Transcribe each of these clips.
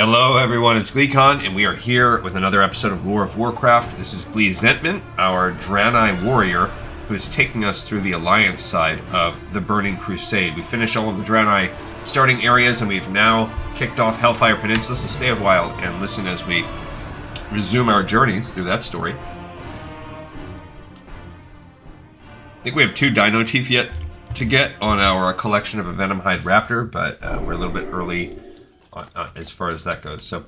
Hello everyone, it's GleeCon, and we are here with another episode of Lore of Warcraft. This is Glee Zentman, our Draenei warrior, who is taking us through the Alliance side of the Burning Crusade. We finished all of the Draenei starting areas, and we've now kicked off Hellfire Peninsula, so stay a while and listen as we resume our journeys through that story. I think we have 2 Dino Teeth yet to get on our collection of a Venomhide Raptor, but we're a little bit early as far as that goes. So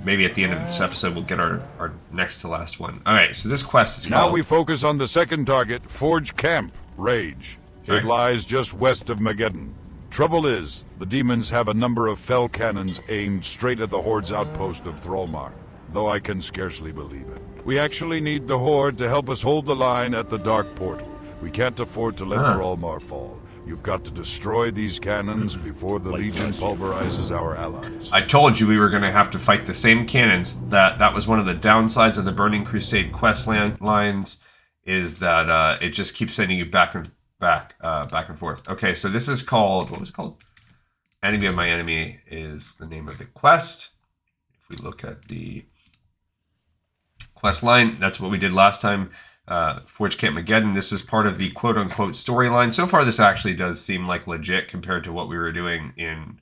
maybe at the end of this episode we'll get our next to last one. Alright, so this quest is called... Now we focus on the second target, Forge Camp, Rage. It lies just west of Mageddon. Trouble is, the demons have a number of fell cannons aimed straight at the Horde's outpost of Thrallmar, though I can scarcely believe it. We actually need the Horde to help us hold the line at the Dark Portal. We can't afford to let Thrallmar fall. You've got to destroy these cannons before the Legion pulverizes our allies. I told you we were going to have to fight the same cannons. That was one of the downsides of the Burning Crusade quest lines, is that it just keeps sending you back and forth. Okay, so this is called, what was it called? Enemy of My Enemy is the name of the quest. If we look at the quest line, that's what we did last time. Forge Camp Mageddon. This is part of the quote-unquote storyline. So far, this actually does seem like legit compared to what we were doing in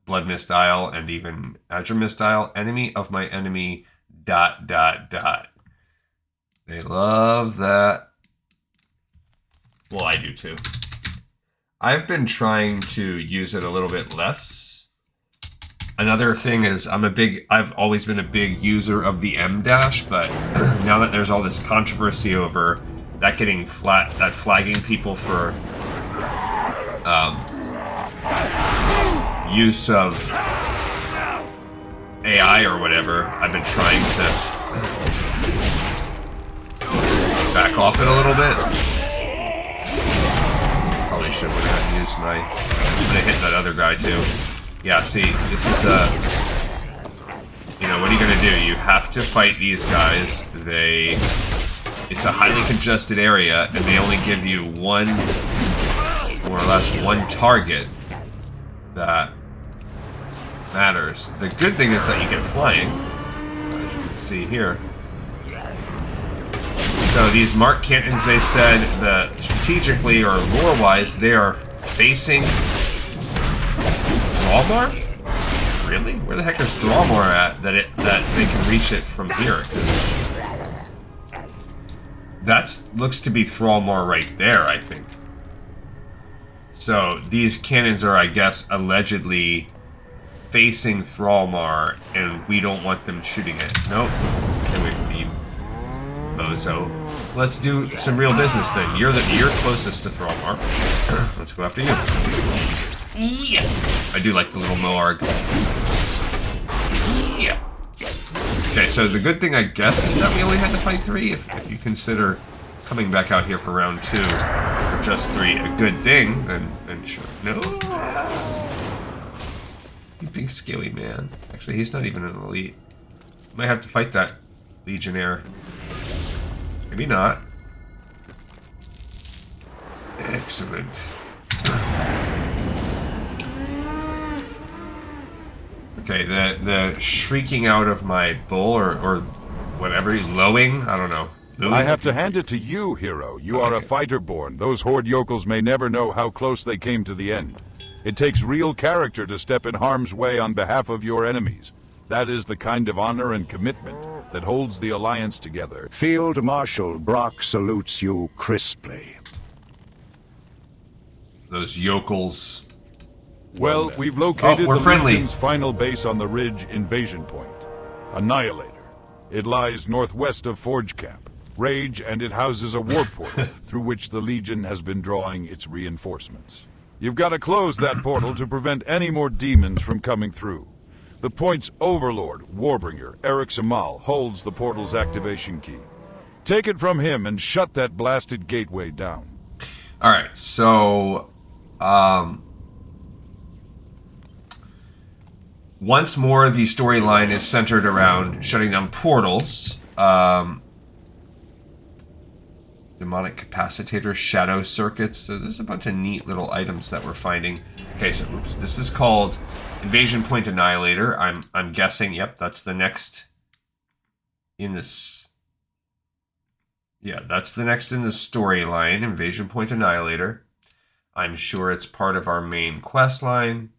Blood Mist Isle and even Azure Mist Isle. Enemy of my enemy, ... They love that. Well, I do too. I've been trying to use it a little bit less. Another thing is I've always been a big user of the M dash, but now that there's all this controversy over that getting flagging people for use of AI or whatever, I've been trying to back off it a little bit. Probably should have used my... I'm gonna hit that other guy too. Yeah, see, this is, you know, what are you going to do? You have to fight these guys. It's a highly congested area, and they only give you more or less one target that matters. The good thing is that you get flying, as you can see here. So these mark cannons, they said that strategically or lore-wise, they are facing Thrallmar? Really? Where the heck is Thrallmar at that they can reach it from here? That looks to be Thrallmar right there, I think. So these cannons are, I guess, allegedly facing Thrallmar, and we don't want them shooting it. Nope. Get away from you, bozo. Let's do some real business then. You're closest to Thrallmar. Let's go after you. Yeah. I do like the little Moarg. Yeah. Okay, so the good thing, I guess, is that we only had to fight 3. If you consider coming back out here for round 2 for just 3 a good thing, then sure. No. You big scaly man. Actually, he's not even an elite. Might have to fight that Legionnaire. Maybe not. Excellent. Okay, the shrieking out of my bull or whatever, lowing, I don't know. I have to hand it to you, hero. You are a fighter-born. Those Horde yokels may never know how close they came to the end. It takes real character to step in harm's way on behalf of your enemies. That is the kind of honor and commitment that holds the Alliance together. Field Marshal Brock salutes you crisply. Those yokels... Well, we've located the friendly. Legion's final base on the Ridge invasion point. Annihilator. It lies northwest of Forge Camp, Rage, and it houses a warp portal through which the Legion has been drawing its reinforcements. You've got to close that portal to prevent any more demons from coming through. The point's Overlord, Warbringer, Eric Samal, holds the portal's activation key. Take it from him and shut that blasted gateway down. Alright, so... once more, the storyline is centered around shutting down portals. Demonic capacitors, shadow circuits. So there's a bunch of neat little items that we're finding. Okay, so oops, this is called Invasion Point Annihilator. I'm guessing. Yep, that's the next in this. Yeah, that's the next in the storyline. Invasion Point Annihilator. I'm sure it's part of our main quest line.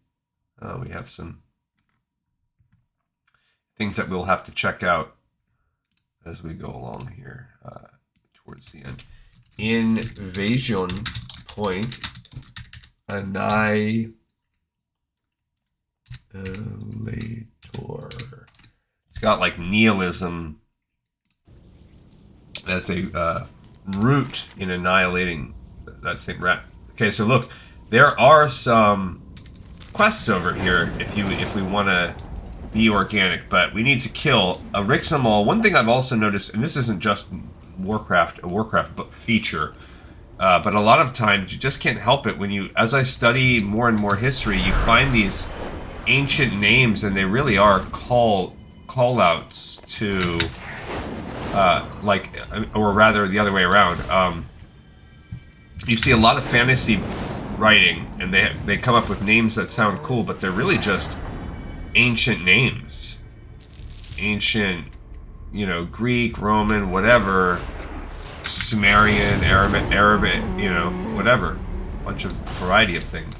We have some things that we'll have to check out as we go along here towards the end. Invasion Point Annihilator. It's got like nihilism as a root in annihilating that same rat. Okay, so look, there are some quests over here if we want to be organic, but we need to kill a Rixamal. One thing I've also noticed, and this isn't just a Warcraft book feature, but a lot of times you just can't help it when you, as I study more and more history, you find these ancient names, and they really are call-outs to, or rather the other way around. You see a lot of fantasy writing, and they come up with names that sound cool, but they're really just ancient names. Ancient, Greek, Roman, whatever, Sumerian, Arabic, whatever. A bunch of variety of things.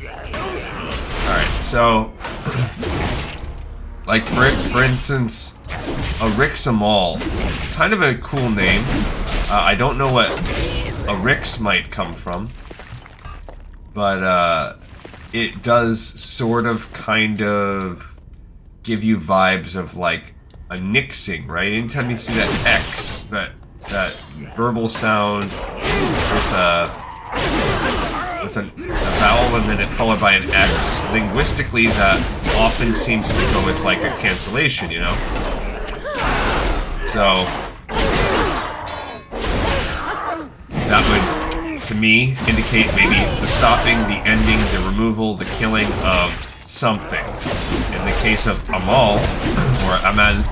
Alright, so, like, for instance, a Rixamal, kind of a cool name. I don't know what a Rix might come from, but it does sort of kind of give you vibes of like a nixing, right? Anytime you see that X, that verbal sound with a vowel and then it followed by an X, linguistically that often seems to go with like a cancellation, So that would, to me, indicate maybe the stopping, the ending, the removal, the killing of something. In the case of Amal, or Amal,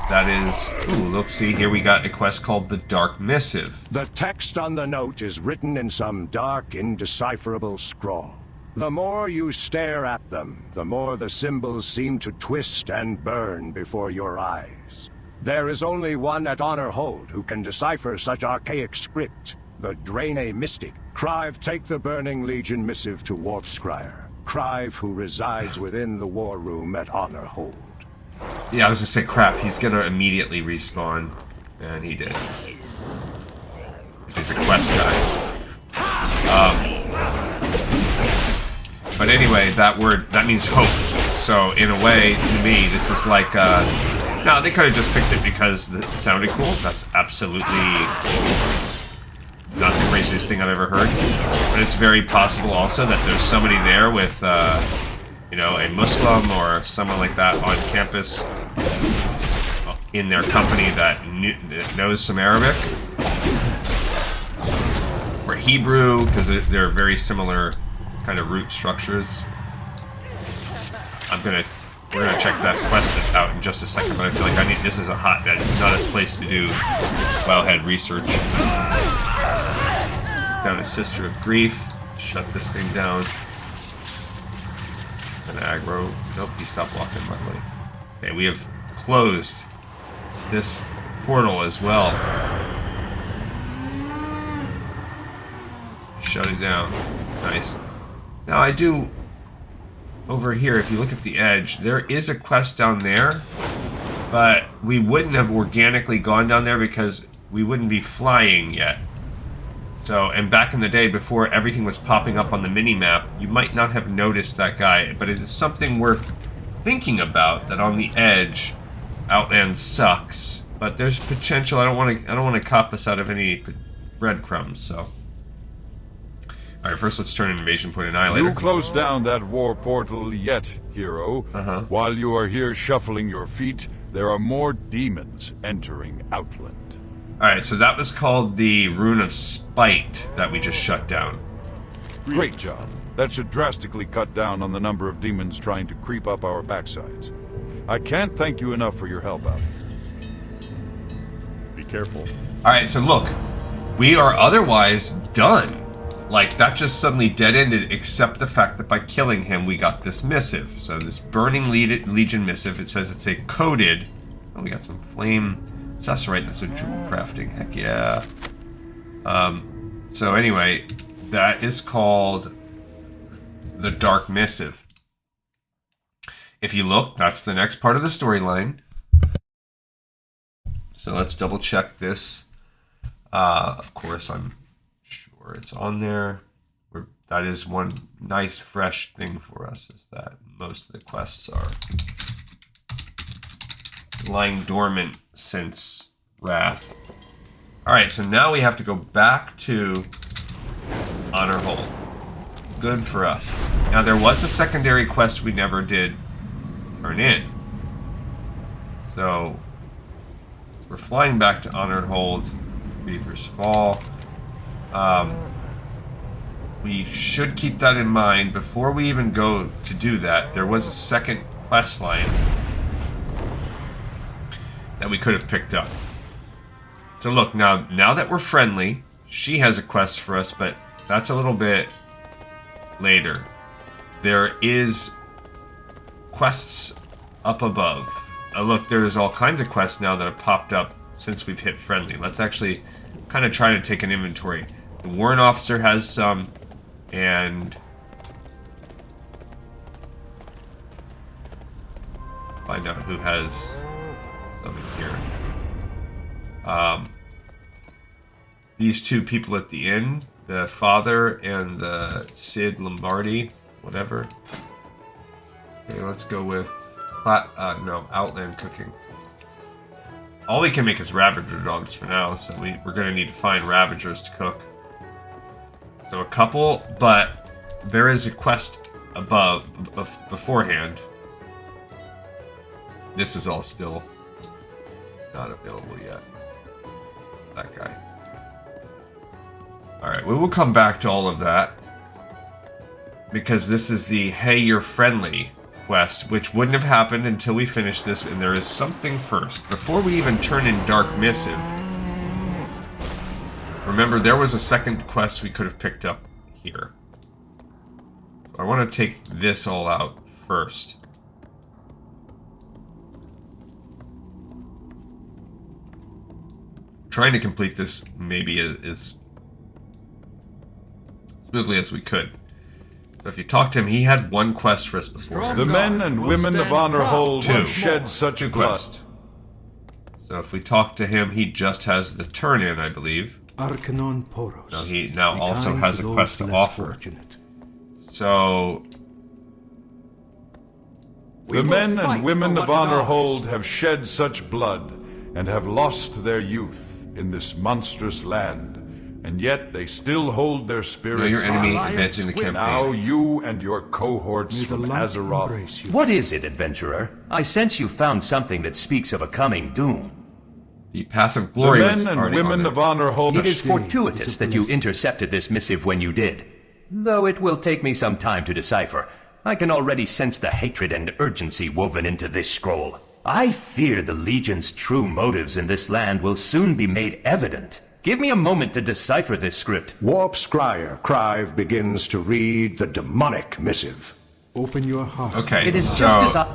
that is... Ooh, look, see, here we got a quest called the Dark Missive. The text on the note is written in some dark, indecipherable scrawl. The more you stare at them, the more the symbols seem to twist and burn before your eyes. There is only one at Honor Hold who can decipher such archaic script, the Draenei Mystic. Crive, take the Burning Legion missive to Warp Scryer. Crive, who resides within the war room at Honor Hold. Yeah, I was gonna say, crap, he's gonna immediately respawn. And he did. He's a quest guy. But anyway, that means hope. So, in a way, to me, this is like, no, they could have just picked it because it sounded cool. That's absolutely not the craziest thing I've ever heard. But it's very possible also that there's somebody there with, a Muslim or someone like that on campus in their company that knows some Arabic. Or Hebrew, because they're very similar kind of root structures. We're gonna check that quest out in just a second, but I feel like this is a hotbed. It's not a place to do wellhead research. Down a Sister of Grief. Shut this thing down. An aggro. Nope, he stopped blocking my way. Okay, we have closed this portal as well. Shut it down. Nice. Now I do... Over here, if you look at the edge, there is a quest down there, but we wouldn't have organically gone down there because we wouldn't be flying yet. So, and back in the day, before everything was popping up on the mini-map, you might not have noticed that guy, but it is something worth thinking about, that on the edge, Outland Sucks. But there's potential. I don't want to cop this out of any breadcrumbs, so... Alright, first let's turn an Invasion Point Annihilator. You close down that war portal yet, hero. While you are here shuffling your feet, there are more demons entering Outland. Alright, so that was called the Rune of Spite that we just shut down. Great job. That should drastically cut down on the number of demons trying to creep up our backsides. I can't thank you enough for your help out here. Be careful. Alright, so look. We are otherwise done. like that just suddenly dead-ended, except the fact that by killing him we got this missive. So this Burning Legion missive, it says it's a coded, oh, we got some flame Cesarite, that's a jewel crafting, heck yeah. So anyway, that is called the Dark Missive. If you look, that's the next part of the storyline. So let's double check this. Of course, I'm sure it's on there. That is one nice fresh thing for us, is that most of the quests are lying dormant since Wrath. Alright, so now we have to go back to Honor Hold. Good for us. Now there was a secondary quest we never did turn in. So we're flying back to Honor Hold, Reaper's Fall. We should keep that in mind. Before we even go to do that, there was a second quest line that we could have picked up. So look, now that we're friendly, she has a quest for us, but that's a little bit later. There is quests up above. Look, there's all kinds of quests now that have popped up since we've hit friendly. Let's actually kind of try to take an inventory. The Warrant Officer has some, and find out who has something here. These two people at the inn, the father and the Sid Lombardi, whatever. Okay, let's go with Outland Cooking. All we can make is Ravager dogs for now, so we're going to need to find Ravagers to cook. So a couple, but there is a quest beforehand. This is all still not available yet. That guy. Alright, we will come back to all of that, because this is the Hey, You're Friendly quest, which wouldn't have happened until we finish this, and there is something first. Before we even turn in Dark Missive, remember there was a second quest we could have picked up here. So I want to take this all out first. Trying to complete this maybe as smoothly as we could. So if you talk to him, he had one quest for us before. The men and women of Honor Hold have shed such two blood. quests. So if we talk to him, he just has the turn in, I believe. No, he now also has a quest to offer. So the men and women of Honor Hold have shed such blood and have lost their youth in this monstrous land. And yet they still hold their spirits. Your enemy advancing the campaign. Now you and your cohorts from Azeroth. What is it, adventurer? I sense you found something that speaks of a coming doom. The Path of Glory The was men and already women on there. of Honor Hold. It is fortuitous that you intercepted this missive when you did. Though it will take me some time to decipher. I can already sense the hatred and urgency woven into this scroll. I fear the Legion's true motives in this land will soon be made evident. Give me a moment to decipher this script. Warp Scryer Crive begins to read the demonic missive. Open your heart. Okay, It is so just as I...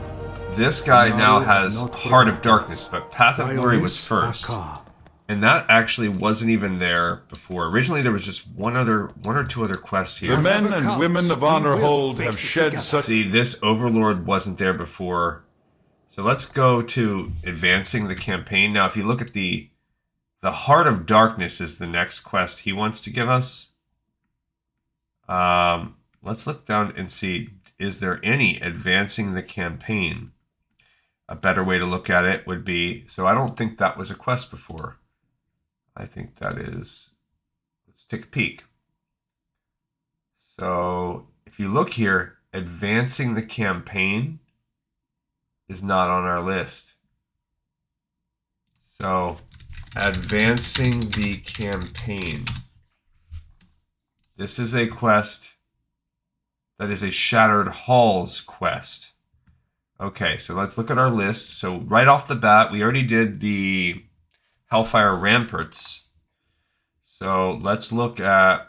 this guy now has Heart of Darkness, but Path of Glory was first. And that actually wasn't even there before. Originally there was just one or two other quests here. The men and women of Honor Hold have shed such... See, this Overlord wasn't there before. So let's go to advancing the campaign. Now if you look at the Heart of Darkness is the next quest he wants to give us. Let's look down and see, is there any advancing the campaign? A better way to look at it would be, so I don't think that was a quest before. I think that is, let's take a peek. So if you look here, advancing the campaign is not on our list. So advancing the campaign. This is a quest that is a Shattered Halls quest. Okay, so let's look at our list. So right off the bat, we already did the Hellfire Ramparts. So let's look at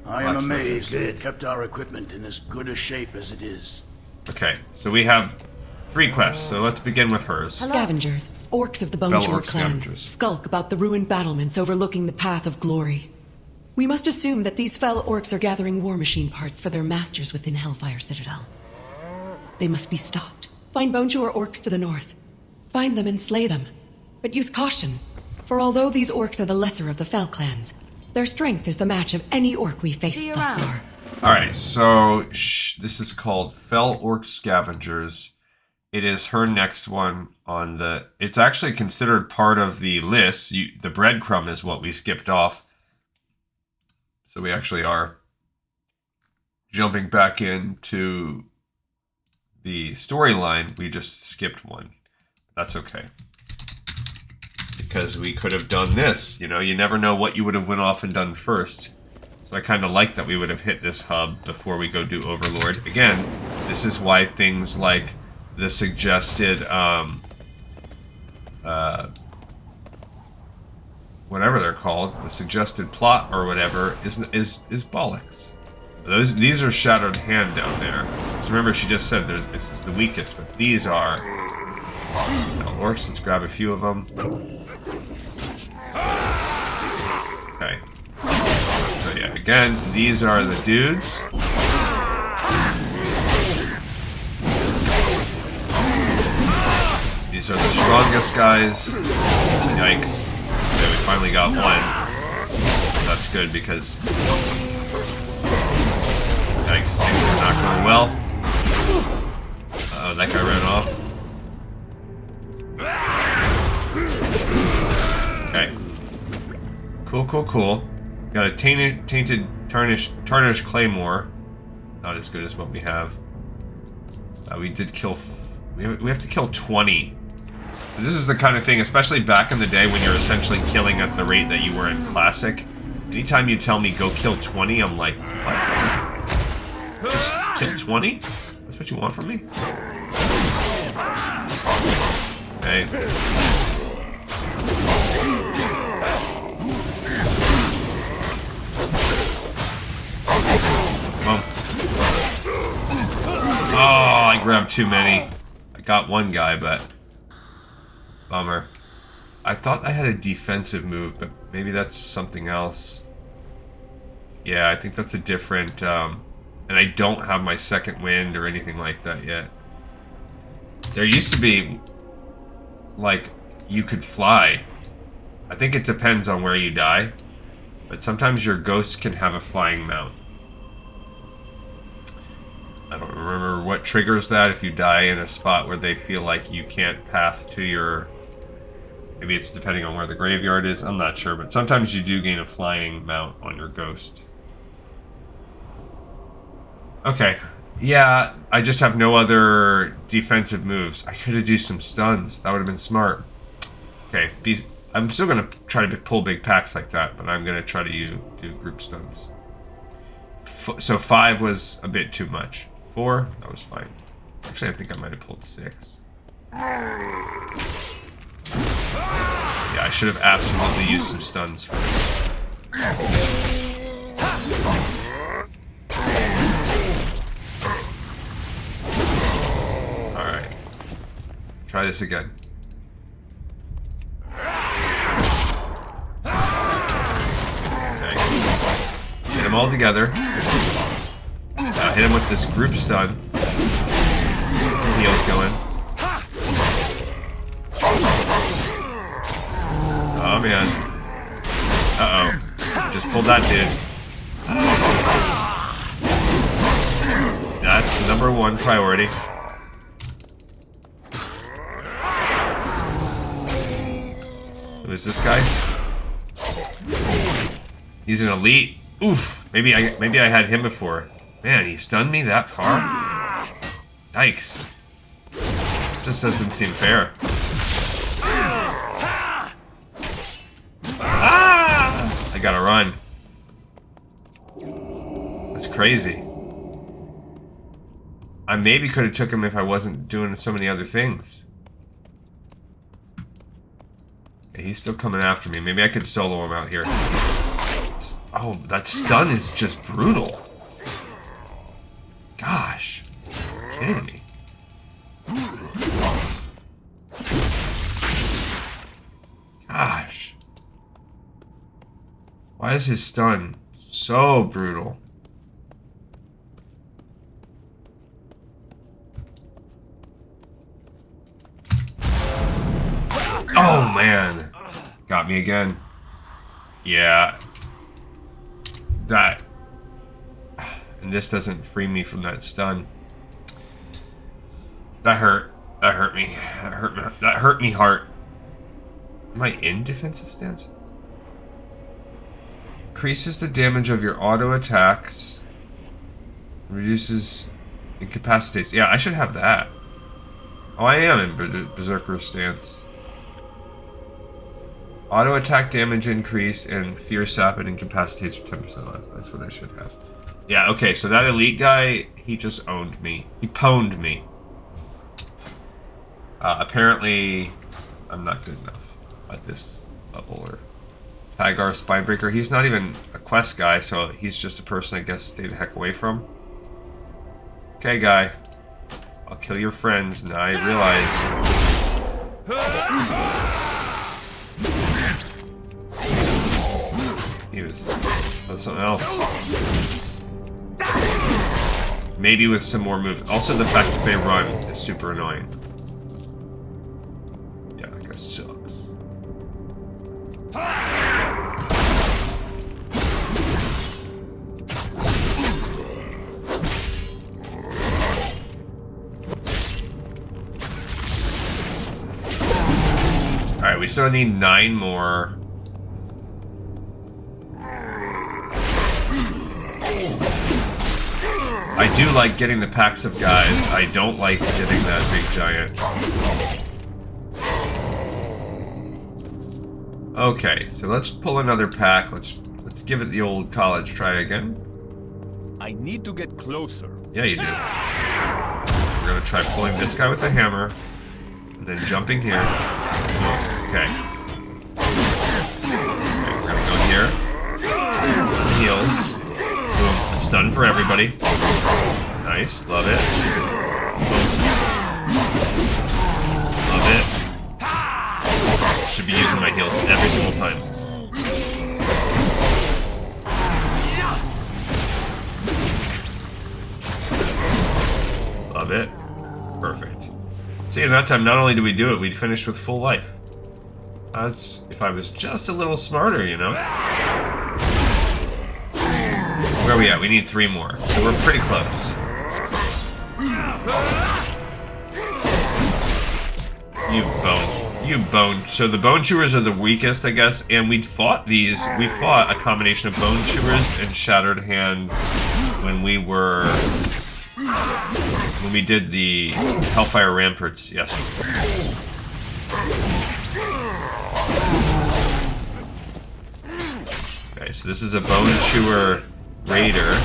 I am Lots of amazed they kept our equipment in as good a shape as it is. Okay, so we have 3 quests, so let's begin with hers. Scavengers, orcs of the Fel Boneshore Orc clan, Scavengers. skulk about the ruined battlements overlooking the path of glory. We must assume that these Fel Orcs are gathering war machine parts for their masters within Hellfire Citadel. They must be stopped. Find Boneshore orcs to the north. Find them and slay them. But use caution, for although these orcs are the lesser of the Fel clans, their strength is the match of any orc we faced thus far. Alright, so this is called Fel Orc Scavengers. It is her next one on the... It's actually considered part of the list. The breadcrumb is what we skipped off. So we actually are jumping back into the storyline. We just skipped one. That's okay. Because we could have done this. You know, you never know what you would have went off and done first. So I kind of like that we would have hit this hub before we go do Overlord. Again, this is why things like the suggested, whatever they're called, the suggested plot or whatever is bollocks. These are Shattered Hand down there. So remember, she just said this is the weakest, but these are orcs. Let's grab a few of them. Okay. So yeah, again, these are the dudes. These are the strongest guys. Yikes. Okay, we finally got one. That's good because... Yikes, things are not going well. Uh-oh, that guy ran off. Okay. Cool. Got a tainted tarnished claymore. Not as good as what we have. We did kill... We have to kill 20. This is the kind of thing, especially back in the day when you're essentially killing at the rate that you were in Classic. Anytime you tell me go kill 20, I'm like, what? Just kill 20? That's what you want from me? Okay. Oh, I grabbed too many. I got one guy, but... Bummer. I thought I had a defensive move, but maybe that's something else. Yeah, I think that's a different... and I don't have my second wind or anything like that yet. There used to be... Like, you could fly. I think it depends on where you die. But sometimes your ghosts can have a flying mount. I don't remember what triggers that if you die in a spot where they feel like you can't path to your... Maybe it's depending on where the graveyard is. I'm not sure, but sometimes you do gain a flying mount on your ghost. Okay. Yeah, I just have no other defensive moves. I could have used some stuns. That would have been smart. Okay, I'm still going to try to pull big packs like that, but I'm going to try to do group stuns. So 5 was a bit too much. 4, that was fine. Actually, I think I might have pulled 6. Yeah, I should have absolutely used some stuns for this. Alright. Try this again. Okay. Hit them all together. Now hit him with this group stun. Get some heals going. Oh man. Uh-oh. Just pulled that dude. That's the #1 priority. Who is this guy? He's an elite. Oof. Maybe I had him before. Man, he stunned me that far? Yikes. Just doesn't seem fair. I gotta run. That's crazy. I maybe could have took him if I wasn't doing so many other things. Okay, he's still coming after me. Maybe I could solo him out here. Oh, Oh, that stun is just brutal. Gosh. You're kidding me. Gosh. Why is his stun so brutal? Oh, man. Got me again. Yeah. That. And this doesn't free me from that stun. That hurt. That hurt me. That hurt me heart. Am I in defensive stance? Increases the damage of your auto attacks. Reduces incapacitates. Yeah, I should have that. Oh, I am in Berserker stance. Auto attack damage increased and fear sap and incapacitates for 10% less. That's what I should have. Yeah, okay, so that elite guy, he just owned me. He pwned me. Apparently, I'm not good enough at this level. Or Tagar Spinebreaker, he's not even a quest guy, so he's just a person I guess stay the heck away from. Okay, guy. I'll kill your friends, now I realize... That's something else. Maybe with some more moves. Also, the fact that they run is super annoying. Yeah, that guy sucks. Alright, we still need 9 more. I do like getting the packs of guys. I don't like getting that big giant. Okay, so let's pull another pack. Let's give it the old college try again. I need to get closer. Yeah, you do. We're gonna try pulling this guy with the hammer, and then jumping here. Okay. We're gonna go here. Heal. Boom. A stun for everybody. Nice, love it. Boom. Love it. Should be using my heals every single time. Love it. Perfect. See, and that time, not only did we do it, we'd finished with full life. That's if I was just a little smarter, you know? Where are we at? We need 3 more. So we're pretty close. You bone. So the bone chewers are the weakest, I guess, and we fought these. We fought a combination of bone chewers and shattered hand when we did the Hellfire Ramparts yesterday. Okay, so this is a bone chewer raider.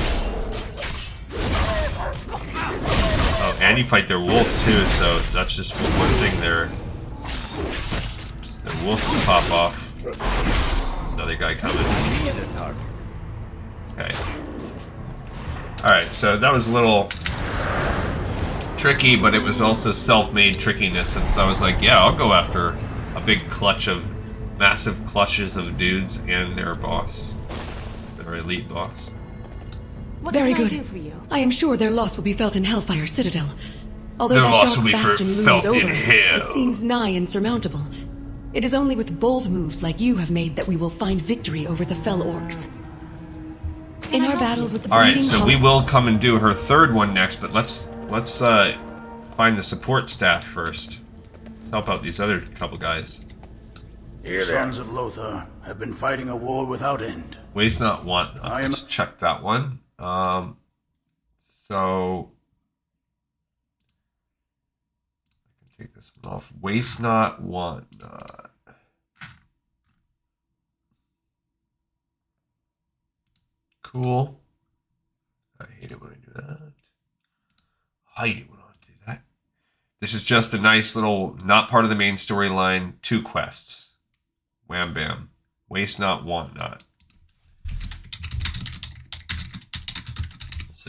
Oh, and you fight their wolf too, so that's just one thing there. The wolves pop off. Another guy coming. Okay. Alright, so that was a little tricky, but it was also self-made trickiness, and so I was like, yeah, I'll go after a big clutch of massive clutches of dudes and their boss. Their elite boss. What Very good. I am sure their loss will be felt in Hellfire Citadel. Although Their that loss dark will be bastion felt looms in over us, hell. it seems nigh insurmountable. It is only with bold moves like you have made that we will find victory over the Fel Orcs. In our battles with the Alright, so we will come and do her third one next, but let's find the support staff first. Let's help out these other couple guys. The sons of Lothar have been fighting a war without end. Waste not want. Let's check that one. So I can take this one off. Waste not, want not. Cool. I hate it when I do that. I hate it when I do that. This is just a nice little, not part of the main storyline, 2 quests. Wham bam. Waste not, want not.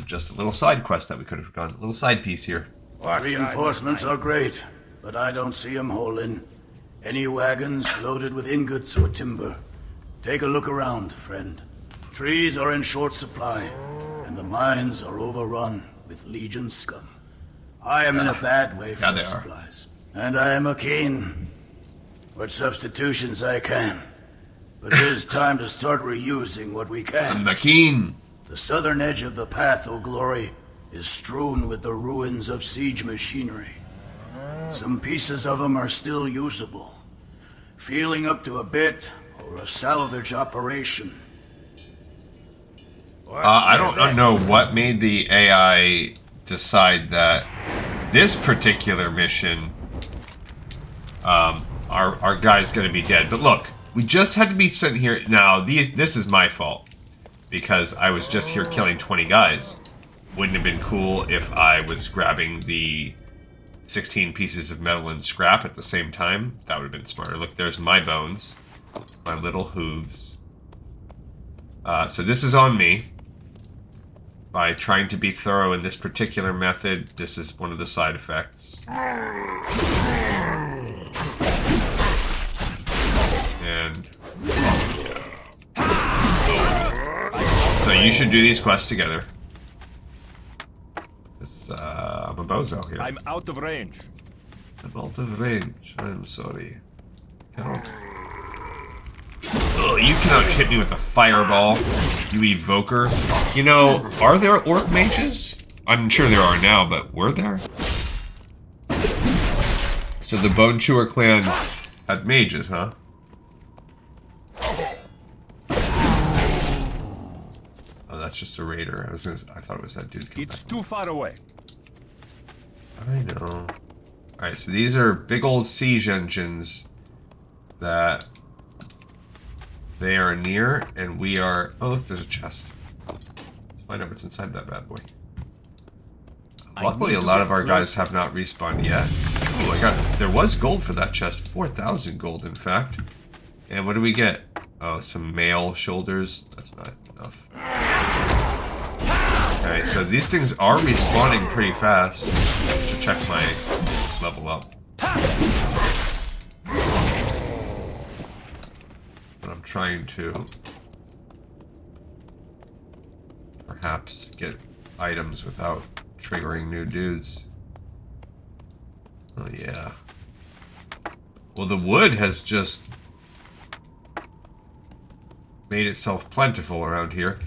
just a little side quest that we could have done. A little side piece here. Reinforcements are great, but I don't see 'em holding. Any wagons loaded with ingots or timber? Take a look around, friend. Trees are in short supply, and the mines are overrun with Legion scum. I am in a bad way for supplies, and I am a keen. What substitutions I can. But it is time to start reusing what we can. I'm keen. The southern edge of the Path, O Glory, is strewn with the ruins of siege machinery. Some pieces of them are still usable. Feeling up to a bit, or a salvage operation. I don't know what made the AI decide that this particular mission, our guy's going to be dead. But look, we just had to be sent here. Now, this is my fault, because I was just here killing 20 guys. Wouldn't have been cool if I was grabbing the 16 pieces of metal and scrap at the same time. That would have been smarter. Look, there's my bones. My little hooves. So this is on me. By trying to be thorough in this particular method, this is one of the side effects. And so you should do these quests together. I'm a bozo here. I'm out of range. I'm out of range. I'm sorry. Cannot. Oh, you cannot hit me with a fireball, you evoker. You know, are there orc mages? I'm sure there are now, but were there? So the Bone Chewer clan had mages, huh? Oh, that's just a raider. I thought it was that dude. It's too far away. I know. Alright, so these are big old siege engines that they are near, and we are... Oh, look, there's a chest. Let's find out what's inside that bad boy. Luckily, a lot of our guys have not respawned yet. Oh, there was gold for that chest. 4,000 gold, in fact. And what do we get? Oh, some mail shoulders. That's not enough. Okay, so these things are respawning pretty fast. I should check my level up. But I'm trying to perhaps get items without triggering new dudes. Oh yeah. Well, the wood has just made itself plentiful around here.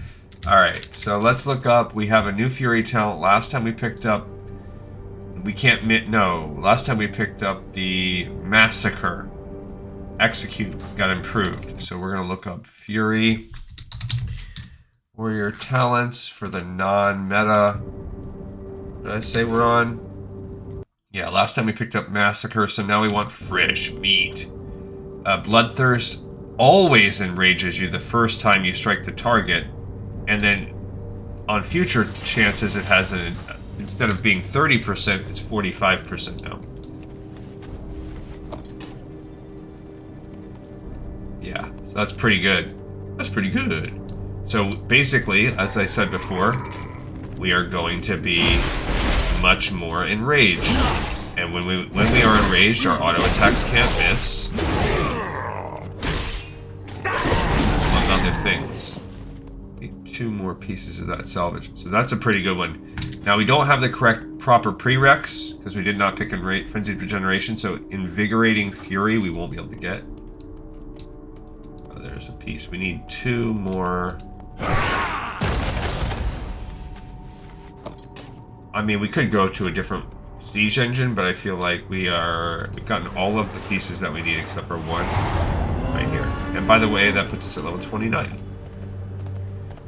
Alright, so let's look up. We have a new Fury talent. Last time we picked up... Last time we picked up the Massacre. Execute got improved. So we're going to look up Fury. Warrior talents for the non-meta. Did I say we're on? Yeah, last time we picked up Massacre, so now we want fresh meat. Bloodthirst always enrages you the first time you strike the target. And then on future chances it has an... Instead of being 30%, it's 45% now. Yeah, so that's pretty good. That's pretty good. So basically, as I said before, we are going to be much more enraged. And when we are enraged, our auto attacks can't miss. Among other things. Need 2 more pieces of that salvage. So that's a pretty good one. Now we don't have the proper prereqs, because we did not pick Frenzied Regeneration, so Invigorating Fury we won't be able to get. Oh, there's a piece. We need 2 more. I mean, we could go to a different siege engine, but I feel like we've gotten all of the pieces that we need except for one right here. And by the way, that puts us at level 29.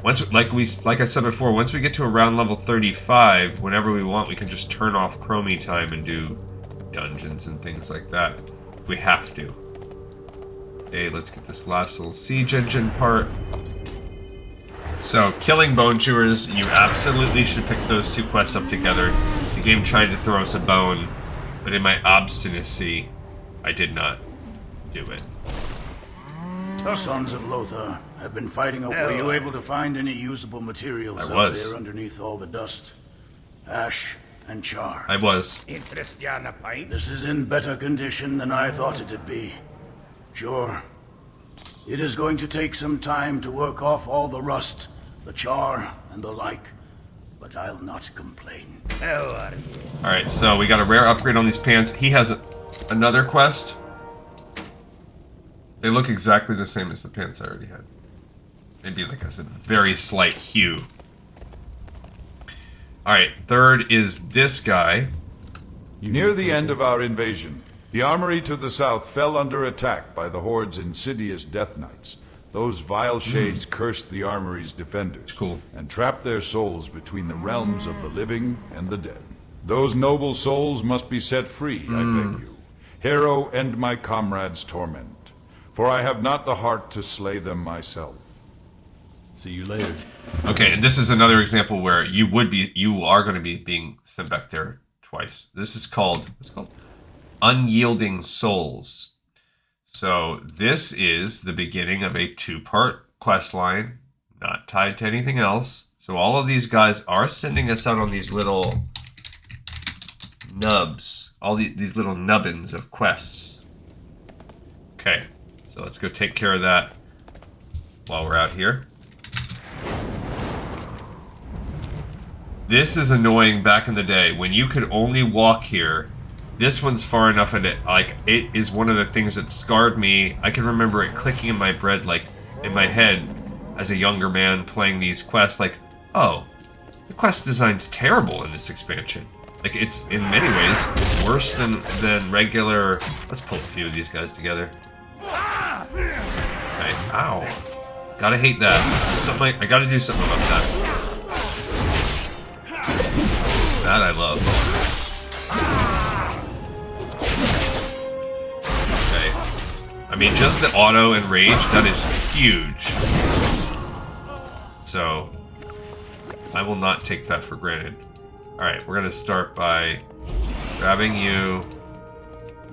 Like I said before, once we get to around level 35, whenever we want, we can just turn off Chromie time and do dungeons and things like that. We have to. Okay, let's get this last little siege engine part. So, killing Bone Chewers, you absolutely should pick those 2 quests up together. The game tried to throw us a bone, but in my obstinacy, I did not do it. The Sons of Lothar I've been fighting a... Were you able to find any usable materials out there underneath all the dust? Ash and char. I was. This is in better condition than I thought it'd be. Sure. It is going to take some time to work off all the rust, the char, and the like, but I'll not complain. Alright, so we got a rare upgrade on these pants. He has another quest. They look exactly the same as the pants I already had. Maybe, like I said, very slight hue. Alright, third is this guy. Near the end of our invasion, the armory to the south fell under attack by the Horde's insidious Death Knights. Those vile shades cursed the armory's defenders and trapped their souls between the realms of the living and the dead. Those noble souls must be set free, I beg you. Hero, end my comrades' torment, for I have not the heart to slay them myself. See you later. Okay, and this is another example where you are going to be being sent back there twice. This is called, what's it called? Unyielding Souls. So this is the beginning of a 2-part quest line, not tied to anything else. So all of these guys are sending us out on these little nubs, all these little nubbins of quests. Okay, so let's go take care of that while we're out here. This is annoying back in the day when you could only walk here. This one's far enough in it, like, it is one of the things that scarred me. I can remember it clicking in my head as a younger man playing these quests, like, oh, the quest design's terrible in this expansion. Like, it's, in many ways, worse than regular... Let's pull a few of these guys together. Okay, ow. Gotta hate that. I gotta do something about that. That I love. I mean, just the auto and rage, that is huge. So, I will not take that for granted. Alright, we're gonna start by grabbing you,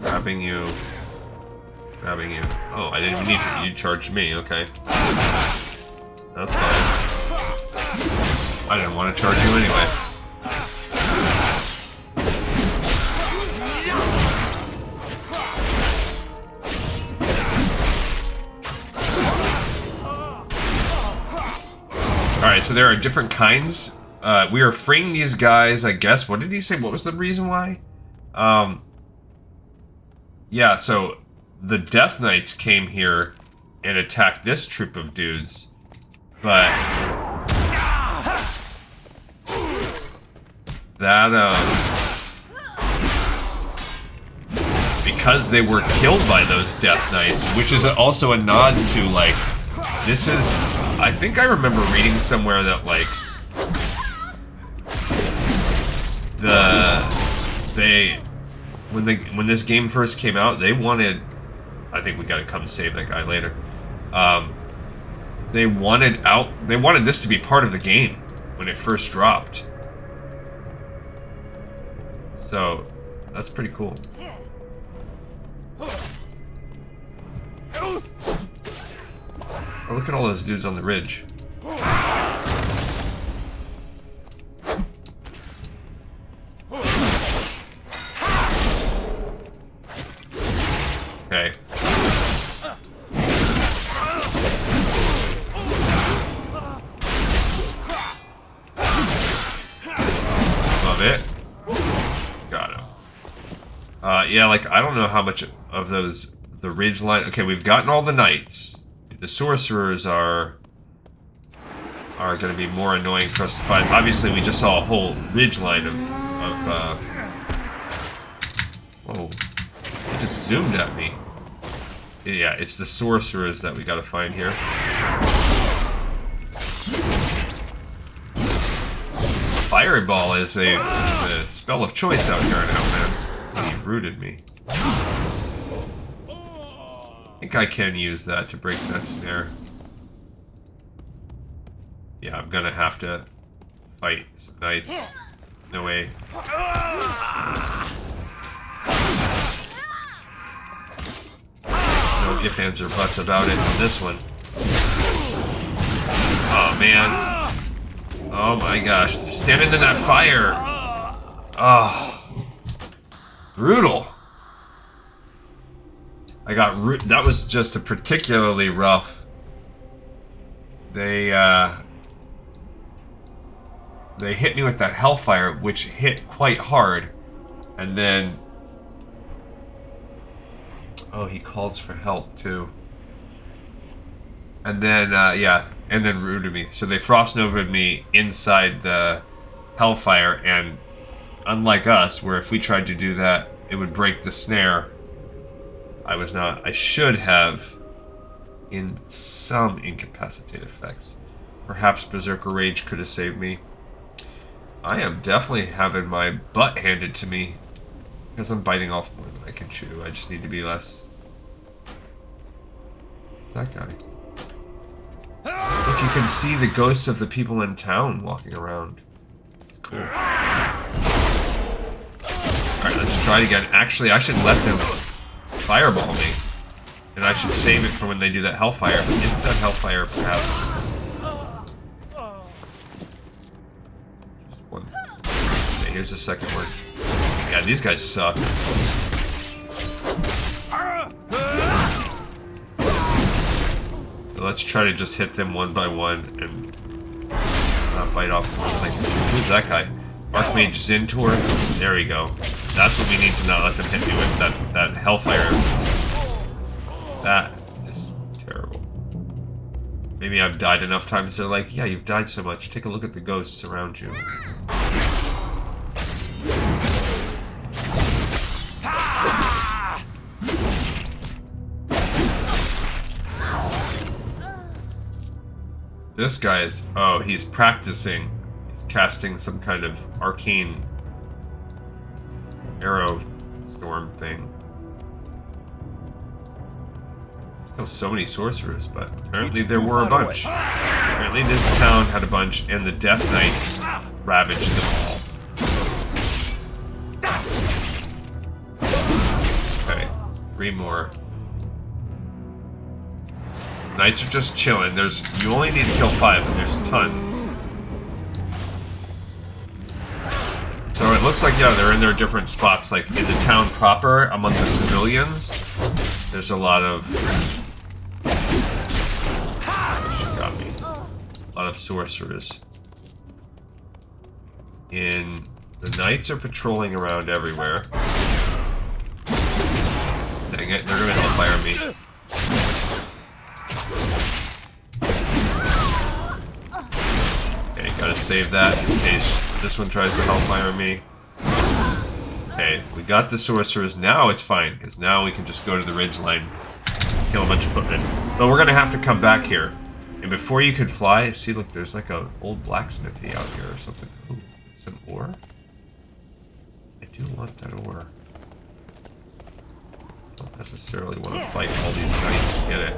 grabbing you, grabbing you. Oh, I didn't even need to. You charged me, okay. That's fine. I didn't want to charge you anyway. Alright, so there are different kinds. We are freeing these guys, I guess. What did he say? What was the reason why? Yeah, so the Death Knights came here and attacked this troop of dudes. But that, because they were killed by those Death Knights, which is also a nod to, like, this is... I think I remember reading somewhere that, like, when this game first came out, they wanted... I think we gotta come save that guy later. They wanted this to be part of the game when it first dropped. So, that's pretty cool. Oh, look at all those dudes on the ridge. Okay. Love it. Got him. Yeah, like, I don't know how much of those, the ridge line... Okay, we've gotten all the knights. The sorcerers are going to be more annoying for us to find. Obviously, we just saw a whole ridge line of whoa. It just zoomed at me. Yeah, it's the sorcerers that we got to find here. Fireball is a spell of choice out here in Outland. He rooted me. I think I can use that to break that snare. Yeah, I'm gonna have to fight some knights. No way. No ifs, ands, or buts about it on this one. Oh, man. Oh, my gosh. Standing in that fire. Oh. Brutal. I got... That was just a particularly rough... They hit me with that Hellfire, which hit quite hard. And then... Oh, he calls for help, too. And then, yeah, and then rooted me. So they Frost Nova'd me inside the Hellfire, and unlike us, where if we tried to do that, it would break the snare, I should have in some incapacitate effects. Perhaps Berserker Rage could have saved me. I am definitely having my butt handed to me, because I'm biting off more than I can chew. I just need to be less... That guy. Look, you can see the ghosts of the people in town walking around. It's cool. Alright, let's try it again. Actually, I should let them fireball me. And I should save it for when they do that Hellfire. But isn't that Hellfire perhaps... Just one. Okay, here's the second one. Yeah, these guys suck. So let's try to just hit them one by one and not bite off one. Like, who's that guy? Archmage Zintor? There we go. That's what we need to not let them hit me with, that Hellfire. That is terrible. Maybe I've died enough times they're like, yeah, you've died so much. Take a look at the ghosts around you. This guy is... Oh, he's practicing. He's casting some kind of arcane arrow storm thing. Killed so many sorcerers, but apparently there were a bunch. Apparently this town had a bunch, and the Death Knights ravaged them all. Okay, 3 more. Knights are just chilling. You only need to kill 5, and there's tons. So it looks like, yeah, they're in their different spots. Like in the town proper, among the civilians, there's a lot of... She got me. A lot of sorcerers. The knights are patrolling around everywhere. Dang it, they're gonna hellfire me. Okay, gotta save that in case this one tries to hellfire me. Okay, we got the sorcerers. Now it's fine, because now we can just go to the ridgeline, kill a bunch of footmen. But we're gonna have to come back here. And before you could fly, see, look, there's like an old blacksmithy out here or something. Ooh, some ore? I do want that ore. Don't necessarily want to fight all these knights to get it.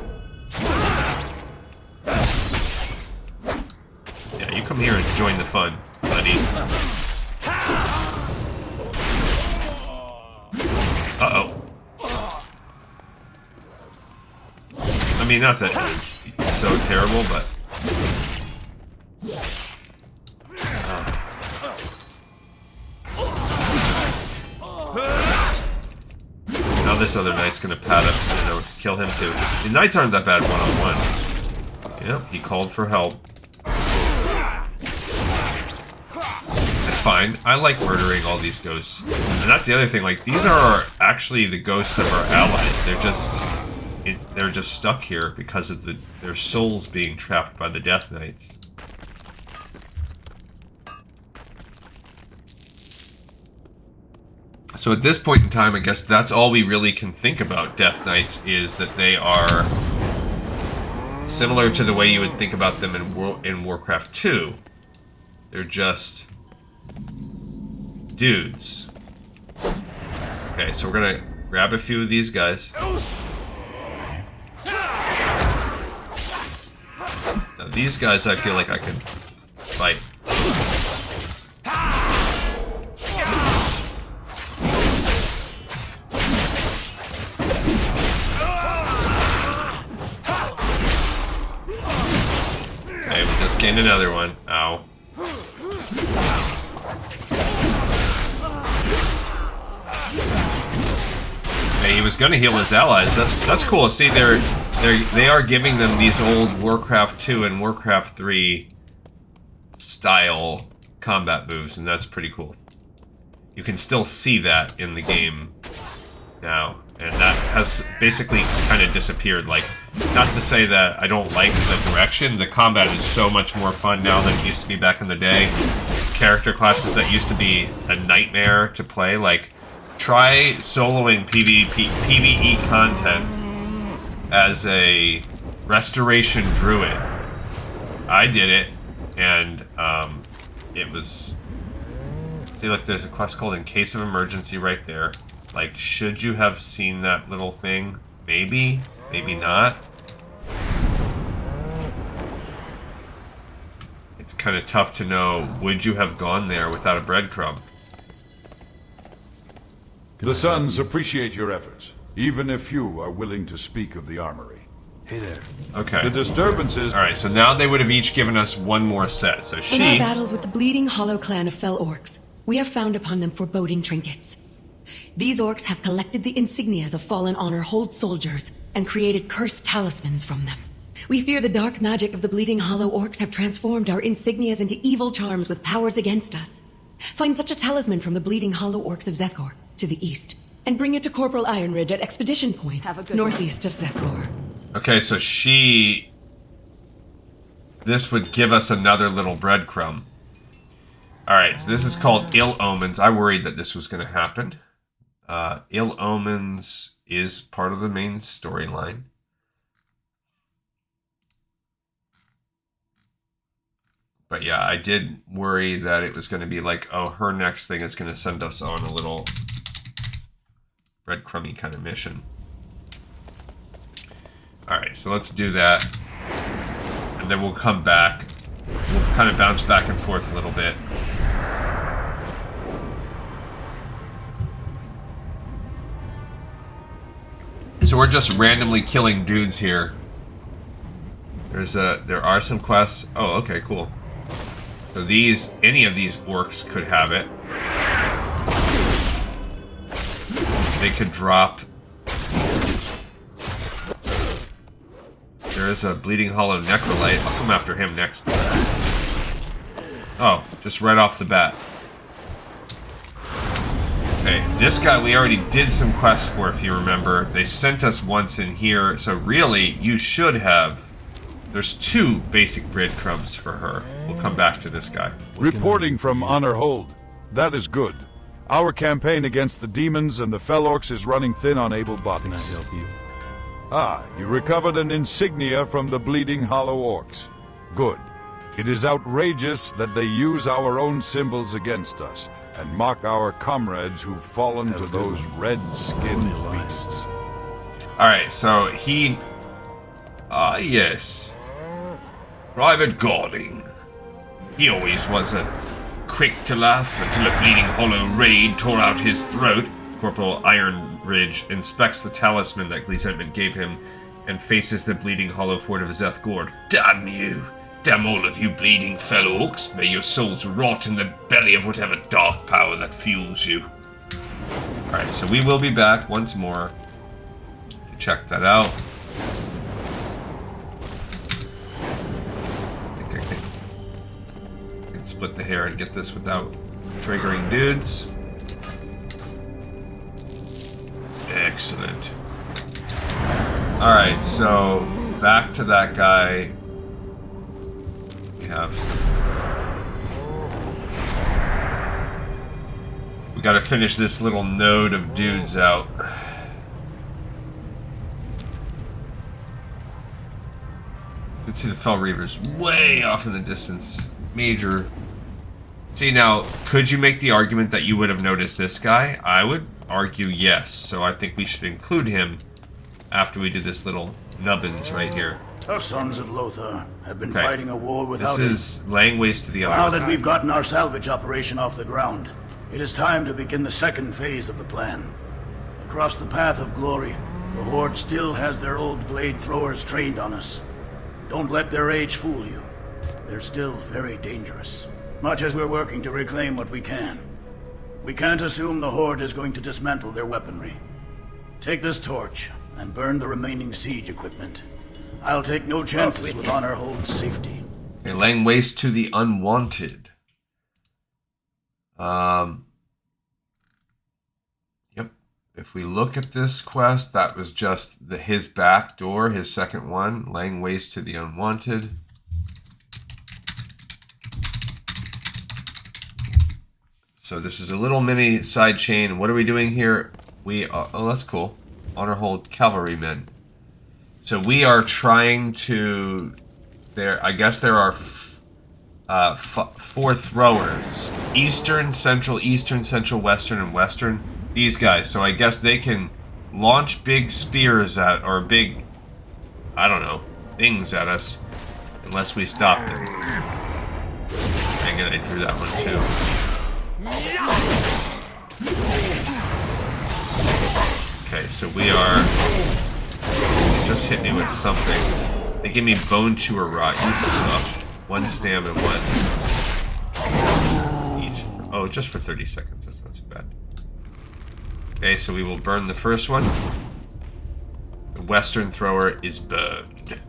Yeah, you come here and join the fun, buddy. Uh-oh. I mean, not that it's so terrible, but... Now this other knight's gonna pad up, so kill him too. The knights aren't that bad one-on-one. Yep, he called for help. Fine. I like murdering all these ghosts. And that's the other thing, like, these are actually the ghosts of our allies. They're just stuck here because of their souls being trapped by the Death Knights. So at this point in time, I guess that's all we really can think about Death Knights, is that they are similar to the way you would think about them in Warcraft 2. They're just... dudes. Okay, so we're gonna grab a few of these guys. Now these guys I feel like I can fight. Okay, with this And another one. Ow. Hey, he was going to heal his allies. That's cool. See, they are giving them these old Warcraft 2 and Warcraft 3 style combat moves, and that's pretty cool. You can still see that in the game now, and that has basically kind of disappeared. Like, not to say that I don't like the direction. The combat is so much more fun now than it used to be back in the day. Character classes that used to be a nightmare to play, like, try soloing PvE content as a Restoration Druid. I did it, and it was... See, look, there's a quest called In Case of Emergency right there. Like, should you have seen that little thing? Maybe, maybe not. It's kind of tough to know, would you have gone there without a breadcrumb? The Sons appreciate your efforts, even if few are willing to speak of the armory. Hey there. Okay. The disturbances... Alright, so now they would have each given us one more set. So In our she... battles with the Bleeding Hollow clan of Fel Orcs, we have found upon them foreboding trinkets. These orcs have collected the insignias of fallen honor hold soldiers and created cursed talismans from them. We fear the dark magic of the Bleeding Hollow orcs have transformed our insignias into evil charms with powers against us. Find such a talisman from the Bleeding Hollow orcs of Zethkor to the east, and bring it to Corporal Ironridge at Expedition Point, northeast of Zethkor. Okay, so she... This would give us another little breadcrumb. Alright, so this is called Ill Omens. I worried that this was going to happen. Ill Omens is part of the main storyline. But yeah, I did worry that it was going to be like, oh, her next thing is going to send us on a little breadcrumby kind of mission. Alright, so let's do that. And then we'll come back. We'll kind of bounce back and forth a little bit. So we're just randomly killing dudes here. There are some quests. Oh, okay, cool. So any of these orcs could have it. They could drop. There is a Bleeding Hollow Necrolite. I'll come after him next. Oh, just right off the bat. Okay, this guy we already did some quests for, if you remember. They sent us once in here, so really, you should have... There's 2 basic breadcrumbs for her. We'll come back to this guy. Reporting from Honor Hold. That is good. Our campaign against the demons and the Fel Orcs is running thin on able bodies. Can I help you? Ah, you recovered an insignia from the Bleeding Hollow Orcs. Good. It is outrageous that they use our own symbols against us and mock our comrades who've fallen to those red-skinned beasts. Alright, so he... yes. Private Gording. He always was quick to laugh until a Bleeding Hollow raid tore out his throat. Corporal Ironridge inspects the talisman that Gleesentman gave him and faces the Bleeding Hollow fort of Zethkor. Damn you! Damn all of you bleeding Fel Orcs! May your souls rot in the belly of whatever dark power that fuels you. Alright, so we will be back once more to check that out. I think I can split the hair and get this without triggering dudes. Excellent. Alright, so back to that guy. We gotta finish this little node of dudes out. You can see the Fel Reavers way off in the distance. Major. See, now, could you make the argument that you would have noticed this guy? I would argue yes, so I think we should include him after we do this little nubbins right here. Our sons of Lothar have been fighting a war without This is laying waste to the other Now side. that we've gotten our salvage operation off the ground, it is time to begin the second phase of the plan. Across the path of glory, the Horde still has their old blade throwers trained on us. Don't let their age fool you. they're still very dangerous. Much as we're working to reclaim what we can. We can't assume the Horde is going to dismantle their weaponry. Take this torch and burn the remaining siege equipment. I'll take no chances with Honor Hold's safety. Okay, laying waste to the Unwanted. Yep. If we look at this quest, that was just his back door, his second one. Laying waste to the Unwanted. So this is a little mini side chain. What are we doing here? We are, oh, that's cool. Honor Hold Cavalrymen. So we are trying to, I guess there are 4 throwers. Eastern, Central, Western, and Western. These guys. So I guess they can launch big spears at, or big, I don't know, things at us. Unless we stop them. Dang it, I drew that one too. Okay, so we are... Just hit me with something. They give me Bone Chewer Rot. You suck. 1 stam and 1 each. Oh, just for 30 seconds. That's not too bad. Okay, so we will burn the first one. The Western Thrower is burned.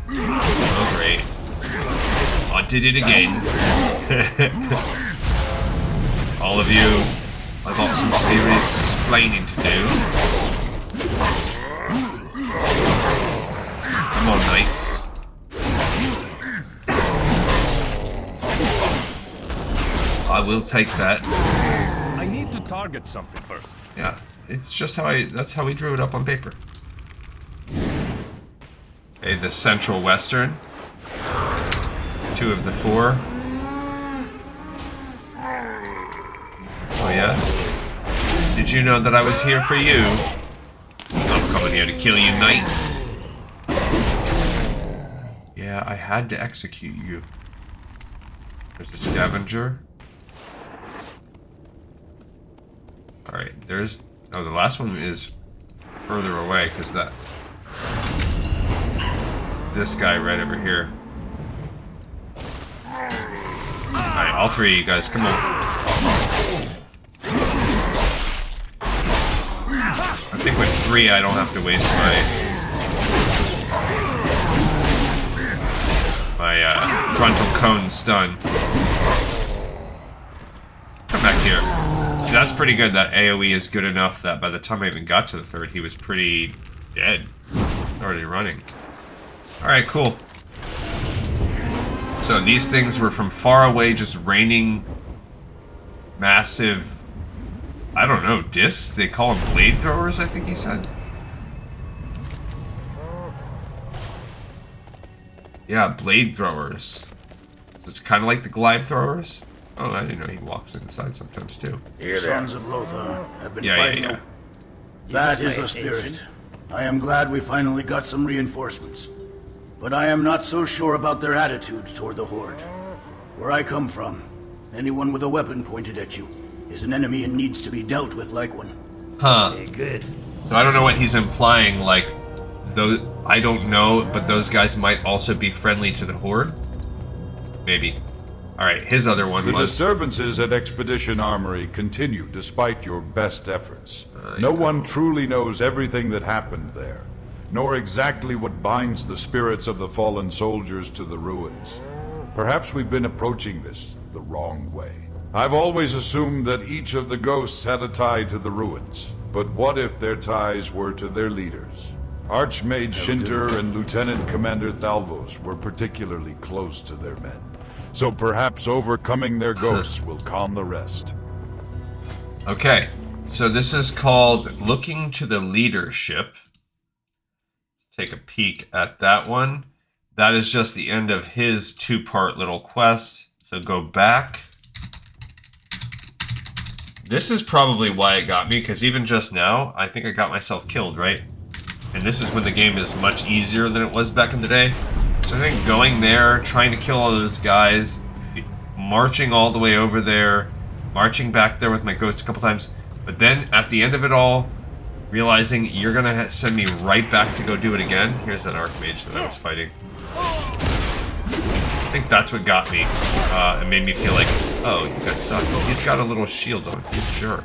Oh, great. I did it again. All of you, I've got some serious explaining to do. Come on, knights. I will take that. I need to target something first. Yeah, it's just that's how we drew it up on paper. Okay, the Central Western. 2 of the 4. Oh yeah? Did you know that I was here for you? I'm coming here to kill you, knight. Yeah, I had to execute you. There's the Scavenger. Alright, there's... Oh, the last one is further away, because that... This guy right over here. Alright, all 3 of you guys, come on. I think with 3 I don't have to waste my frontal cone stun. Come back here. See, that's pretty good. That AoE is good enough that by the time I even got to the 3rd, he was pretty dead. Already running. Alright, cool. So these things were from far away, just raining massive, I don't know, discs? They call them blade throwers, I think he said. Yeah, blade throwers. It's kind of like the glide throwers. Oh, I didn't know he walks inside sometimes too. The Sons of Lothar have been fighting. That is the spirit. I am glad we finally got some reinforcements. But I am not so sure about their attitude toward the Horde. Where I come from, anyone with a weapon pointed at you is an enemy and needs to be dealt with like one. Huh. Okay, good. So I don't know what he's implying, like, those, I don't know, but those guys might also be friendly to the Horde? Maybe. Alright, his other one was... The was... disturbances at Expedition Armory continue despite your best efforts. No one truly knows everything that happened there, nor exactly what binds the spirits of the fallen soldiers to the ruins. Perhaps we've been approaching this the wrong way. I've always assumed that each of the ghosts had a tie to the ruins, but what if their ties were to their leaders? Archmage Shinter and Lieutenant Commander Thalvos were particularly close to their men, so perhaps overcoming their ghosts will calm the rest. Okay, so this is called Looking to the Leadership. Take a peek at that one. That is just the end of his 2-part little quest. So go back. This is probably why it got me, because even just now, I think I got myself killed, right? And this is when the game is much easier than it was back in the day. So I think going there, trying to kill all those guys, marching all the way over there, marching back there with my ghost a couple times, but then at the end of it all, realizing you're gonna send me right back to go do it again. Here's that Archmage that I was fighting. I think that's what got me. It made me feel like, oh, you guys suck. He's got a little shield on. He's a jerk.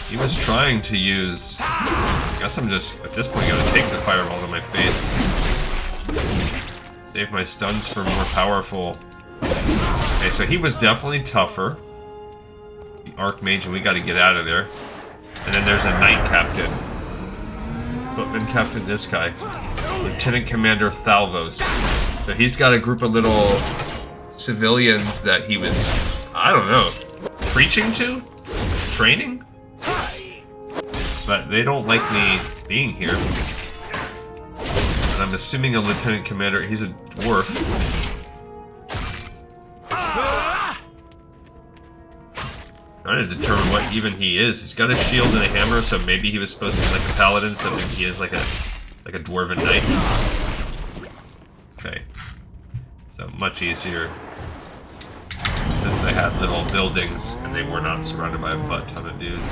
He was trying to use... I guess I'm just, at this point, gonna take the fireball to my face. Save my stuns for more powerful... Okay, so he was definitely tougher. The Archmage, and we gotta get out of there. And then there's a Knight Captain. Footman Captain, this guy. Lieutenant Commander Thalvos. So he's got a group of little civilians that he was, I don't know, preaching to? Training? But they don't like me being here. And I'm assuming a Lieutenant Commander, he's a dwarf. Trying to determine what even he is. He's got a shield and a hammer, so maybe he was supposed to be like a paladin, so maybe he is like a dwarven knight. Okay. So much easier. Since they had little buildings and they were not surrounded by a butt ton of dudes.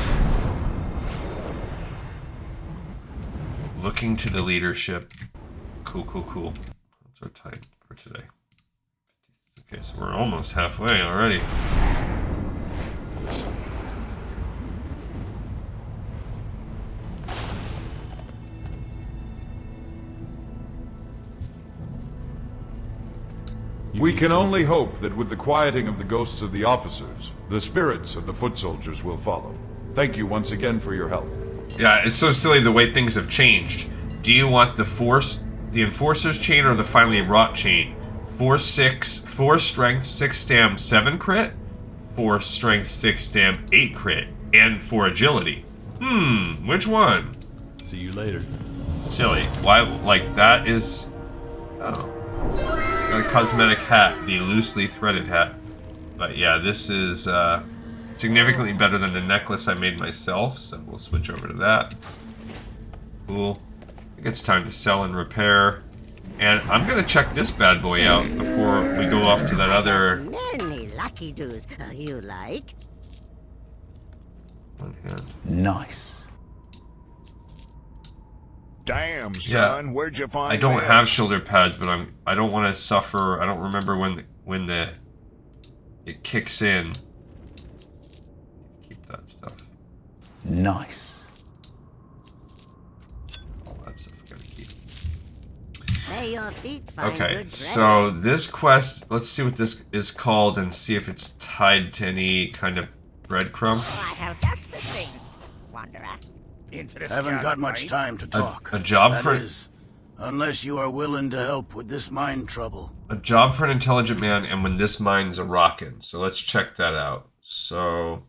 Looking to the leadership. Cool, cool, cool. That's our time for today. Okay, so we're almost halfway already. We can only hope that with the quieting of the ghosts of the officers, the spirits of the foot soldiers will follow. Thank you once again for your help. Yeah, it's so silly the way things have changed. Do you want the Enforcer's chain or the Finely Wrought chain? 4 strength, 6 stam, 7 crit? 4 strength, 6 stam, 8 crit, and 4 agility. Which one? See you later. Silly. Why, like, that is... Oh. Got a cosmetic hat, the loosely threaded hat. But yeah, this is significantly better than the necklace I made myself, so we'll switch over to that. Cool. I think it's time to sell and repair. And I'm gonna check this bad boy out before we go off to that other... Many lucky doos you like. One hand. Nice. Damn, son, where'd you find I don't that? have shoulder pads, but I don't want to suffer. I don't remember when it kicks in. Keep that stuff. Nice. All that stuff I gotta keep. May your feet find Okay, good so this quest, let's see what this is called and see if it's tied to any kind of breadcrumb. I have just the thing, Wanderer. Haven't got much time to talk. A job That for is, unless you are willing to help with this mine trouble. a job for an intelligent man, and when this mine's a-Rockin. So let's check that out. So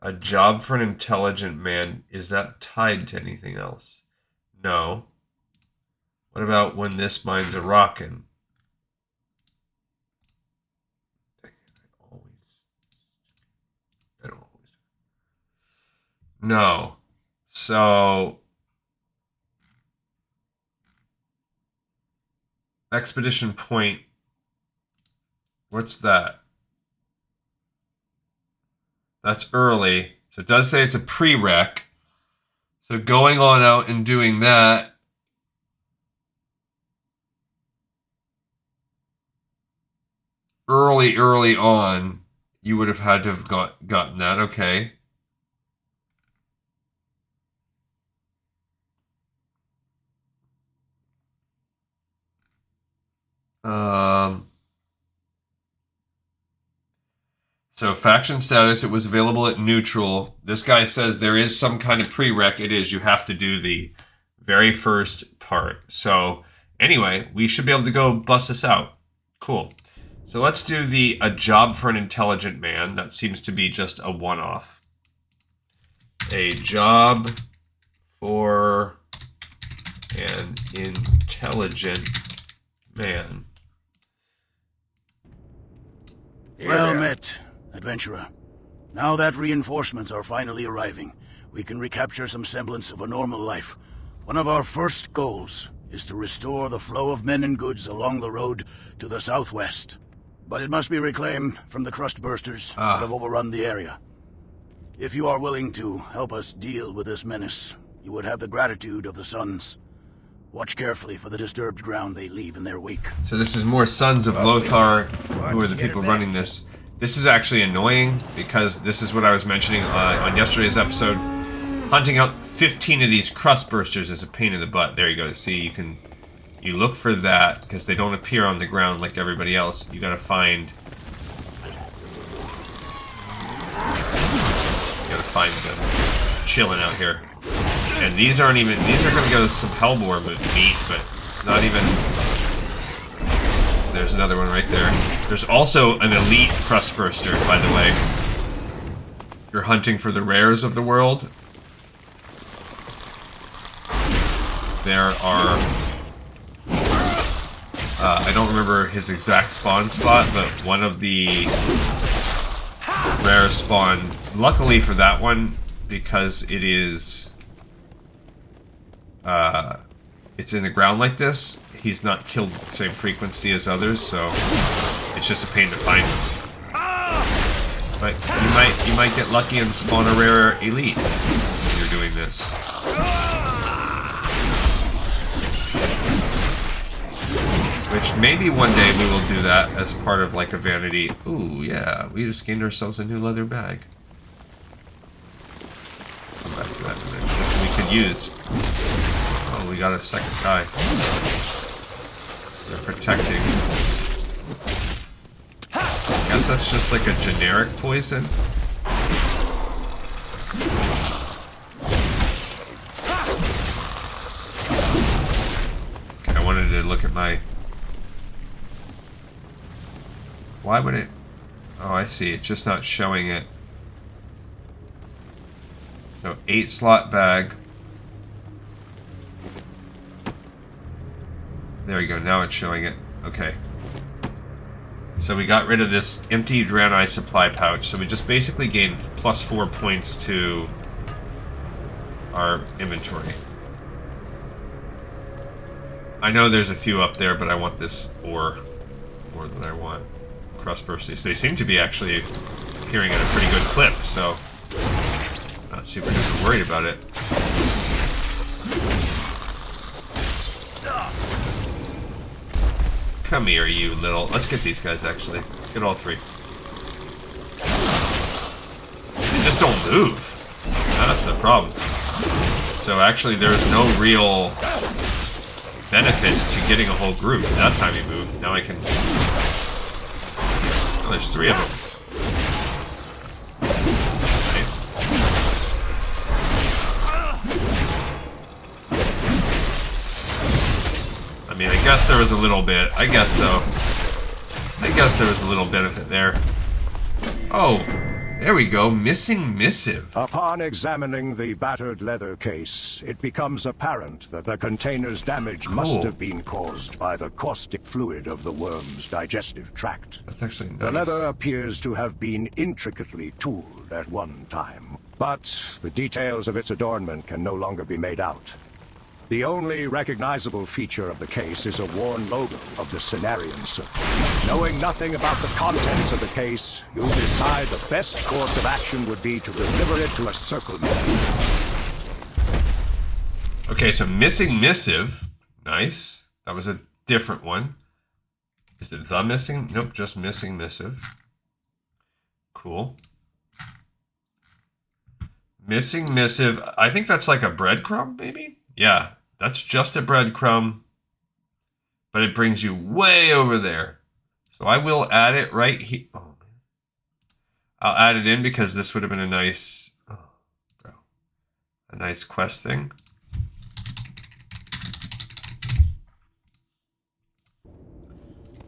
a job for an intelligent man, is that tied to anything else? No. What about when this mine's a-Rockin? I don't always. No. So Expedition Point. What's that? That's early. So it does say it's a prereq. So going on out and doing that. Early on, you would have had to have gotten that. Okay. So faction status, it was available at neutral. This guy says there is some kind of prereq. It is, you have to do the very first part. So anyway, we should be able to go bust this out. Cool. So let's do a job for an intelligent man. That seems to be just a one-off. A job for an intelligent man. Well met, adventurer. Now that reinforcements are finally arriving, we can recapture some semblance of a normal life. One of our first goals is to restore the flow of men and goods along the road to the southwest. But it must be reclaimed from the crustbursters that have overrun the area. If you are willing to help us deal with this menace, you would have the gratitude of the Sons. Watch carefully for the disturbed ground they leave in their wake. So this is more Sons of Lothar, who are the people running this. This is actually annoying, because this is what I was mentioning on yesterday's episode. Hunting out 15 of these crustbursters is a pain in the butt. There you go. See, you look for that, because they don't appear on the ground like everybody else. You gotta find... them chilling out here. And these aren't even... These are gonna go to some Hellbore meat, but it's not even... There's another one right there. There's also an elite crustburster, by the way. You're hunting for the rares of the world. There are... I don't remember his exact spawn spot, but one of the rares spawned. Luckily for that one, because it is... it's in the ground like this, he's not killed at the same frequency as others, so it's just a pain to find him. But you might get lucky and spawn a rare elite when you're doing this. Which maybe one day we will do that as part of like a vanity. Ooh, yeah, we just gained ourselves a new leather bag. Come back to that in a minute. Which we could use. Oh, we got a second guy. They're protecting. I guess that's just like a generic poison. Okay, I wanted to look at my... Why would it... Oh, I see. It's just not showing it. So, 8 slot bag. There we go. Now it's showing it. Okay. So we got rid of this empty Draenei supply pouch. So we just basically gained +4 points to our inventory. I know there's a few up there, but I want this ore more than I want crustbursters. They seem to be actually appearing at a pretty good clip, so not super duper worried about it. Come here, you little... Let's get these guys, actually. Let's get all 3. They just don't move. That's the problem. So actually, there's no real benefit to getting a whole group. That time he moved. Now I can... Oh, there's 3 of them. I mean, I guess there was a little bit. I guess there was a little benefit there. Oh, there we go. Missing Missive. Upon examining the battered leather case, it becomes apparent that the container's damage must have been caused by the caustic fluid of the worm's digestive tract. That's actually nice. The leather appears to have been intricately tooled at one time, but the details of its adornment can no longer be made out. The only recognizable feature of the case is a worn logo of the Cenarian Circle. Knowing nothing about the contents of the case, you decide the best course of action would be to deliver it to a Circle member. Okay, so Missing Missive. Nice. That was a different one. Is it the Missing? Nope, just Missing Missive. Cool. Missing Missive. I think that's like a breadcrumb, maybe? Yeah, that's just a breadcrumb, but it brings you way over there. So I will add it right here. Oh, man. I'll add it in because this would have been a nice, a nice quest thing.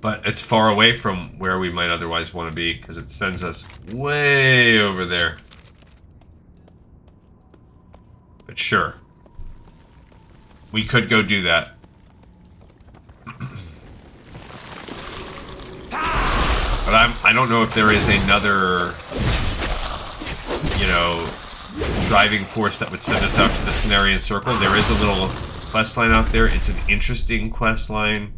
But it's far away from where we might otherwise want to be because it sends us way over there. But sure. We could go do that. But I don't know if there is another, you know, driving force that would send us out to the Cenarian Circle. There is a little quest line out there. It's an interesting quest line.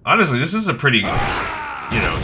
Honestly, this is a pretty, you know,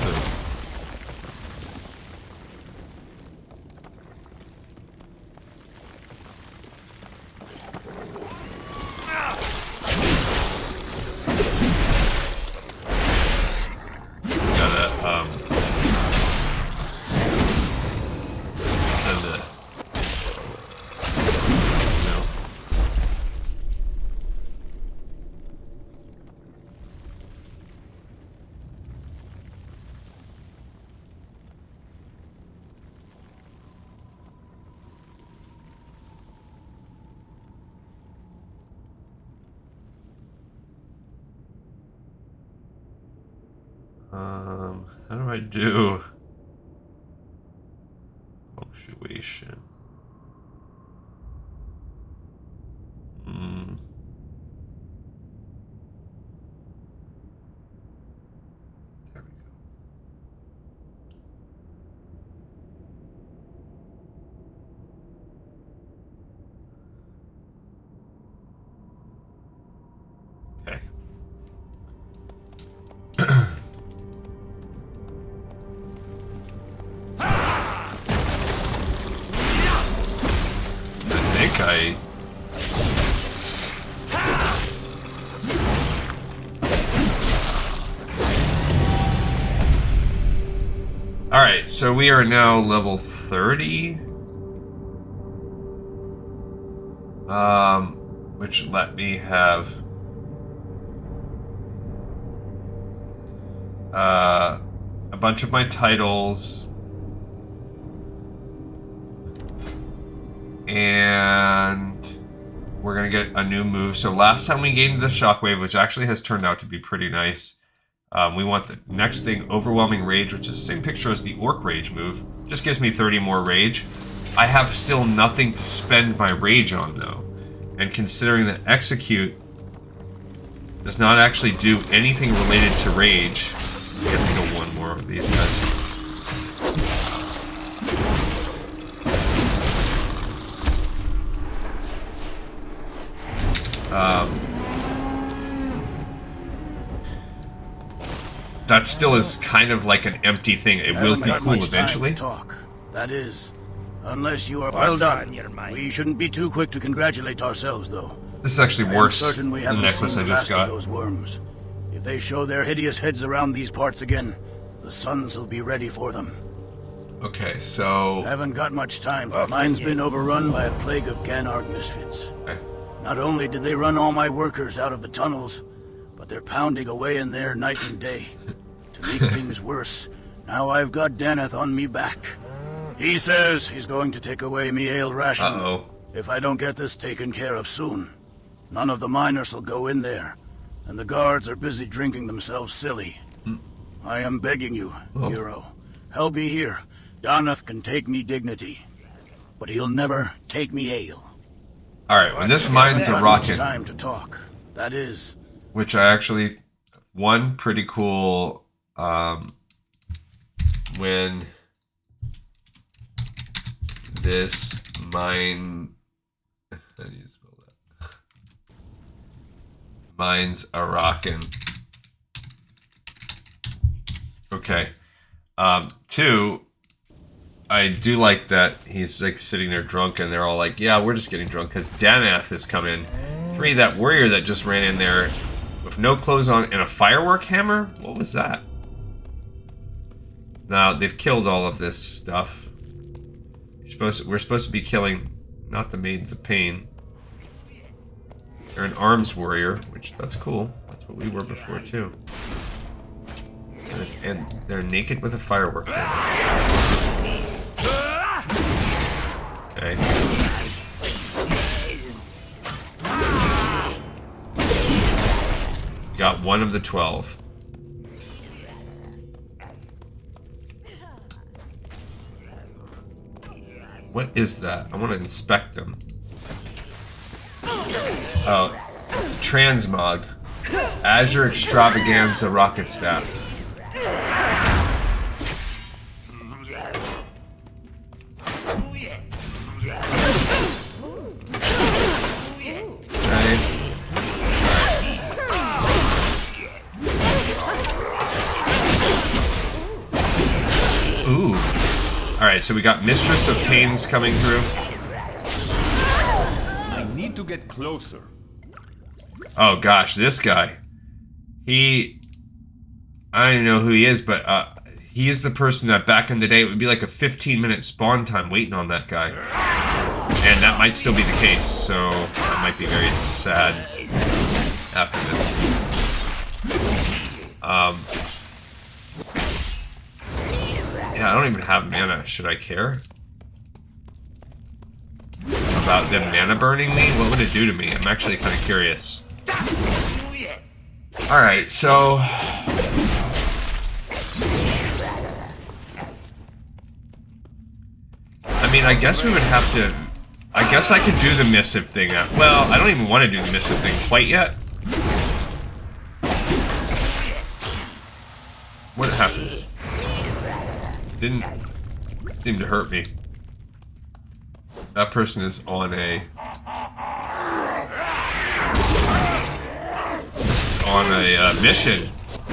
how do I do punctuation? There we go. Okay. Alright, so we are now level 30. Which let me have a bunch of my titles. And we're going to get a new move. So last time we gained the Shockwave, which actually has turned out to be pretty nice. We want the next thing, Overwhelming Rage, which is the same picture as the Orc Rage move. Just gives me 30 more Rage. I have still nothing to spend my Rage on, though. And considering that Execute does not actually do anything related to Rage, we have to go one more of these guys. That still is kind of like an empty thing. It will be cool eventually. Talk. That is, unless you are well done. We shouldn't be too quick to congratulate ourselves, though. This is actually worse than the necklace I just got. Those worms. If they show their hideous heads around these parts again, the Suns will be ready for them. Okay, so haven't got much time. Mine's been overrun by a plague of Dark Misfits. Okay. Not only did they run all my workers out of the tunnels, but they're pounding away in there night and day. To make things worse, now I've got Daneth on me back. He says he's going to take away me ale ration. If I don't get this taken care of soon. None of the miners will go in there, and the guards are busy drinking themselves silly. I am begging you, hero. Help me here. Daneth can take me dignity, but he'll never take me ale. Alright, when this mine's a-Rockin, time to talk. That is. Which I actually, one pretty cool, when this mine, how do you spell that? Mine's a-Rockin. Okay. Two, I do like that he's like sitting there drunk and they're all like, yeah, we're just getting drunk because Daneth has come in. Three, that warrior that just ran in there with no clothes on and a firework hammer? What was that? Now, they've killed all of this stuff. We're supposed to be killing, not the Maidens of Pain. They're an arms warrior, which, that's cool. That's what we were before, too. And they're naked with a firework hammer. Okay. Got one of the 12. What is that? I want to inspect them. Oh, Transmog. Azure Extravaganza Rocket Staff. Okay. Ooh. Alright, so we got Mistress of Pains coming through. I need to get closer. Oh gosh, this guy. I don't even know who he is, but he is the person that back in the day it would be like a 15-minute spawn time waiting on that guy. And that might still be the case, so I might be very sad after this. Yeah, I don't even have mana. Should I care about them mana burning me? What would it do to me? I'm actually kind of curious. Alright, so... I mean, I guess we would have to... I guess I could do the missive thing. Well, I don't even want to do the missive thing quite yet. What happens? Didn't seem to hurt me. That person is on a... mission.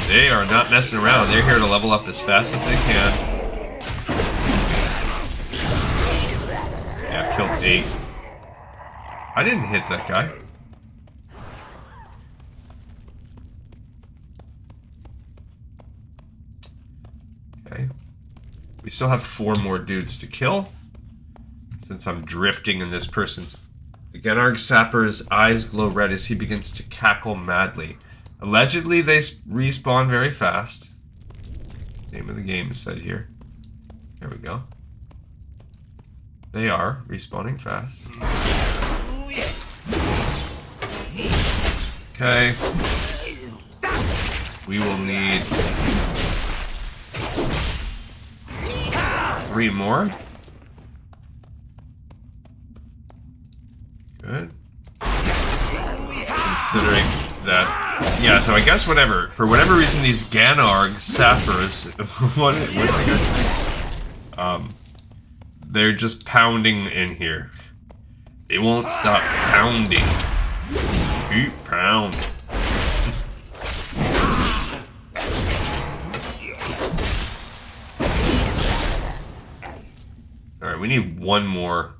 They are not messing around. They're here to level up as fast as they can. Yeah, killed 8. I didn't hit that guy. Okay. We still have 4 more dudes to kill. Since I'm drifting in this person's... The Genarg Sapper's eyes glow red as he begins to cackle madly. Allegedly, they respawn very fast. Name of the game is said here. There we go. They are respawning fast. Okay. We will need 3 more. Good. Considering that... Yeah, so I guess whatever. For whatever reason, these Genarg Sappers... what are they? They're just pounding in here. They won't stop pounding. Keep pounding. Alright, we need 1 more.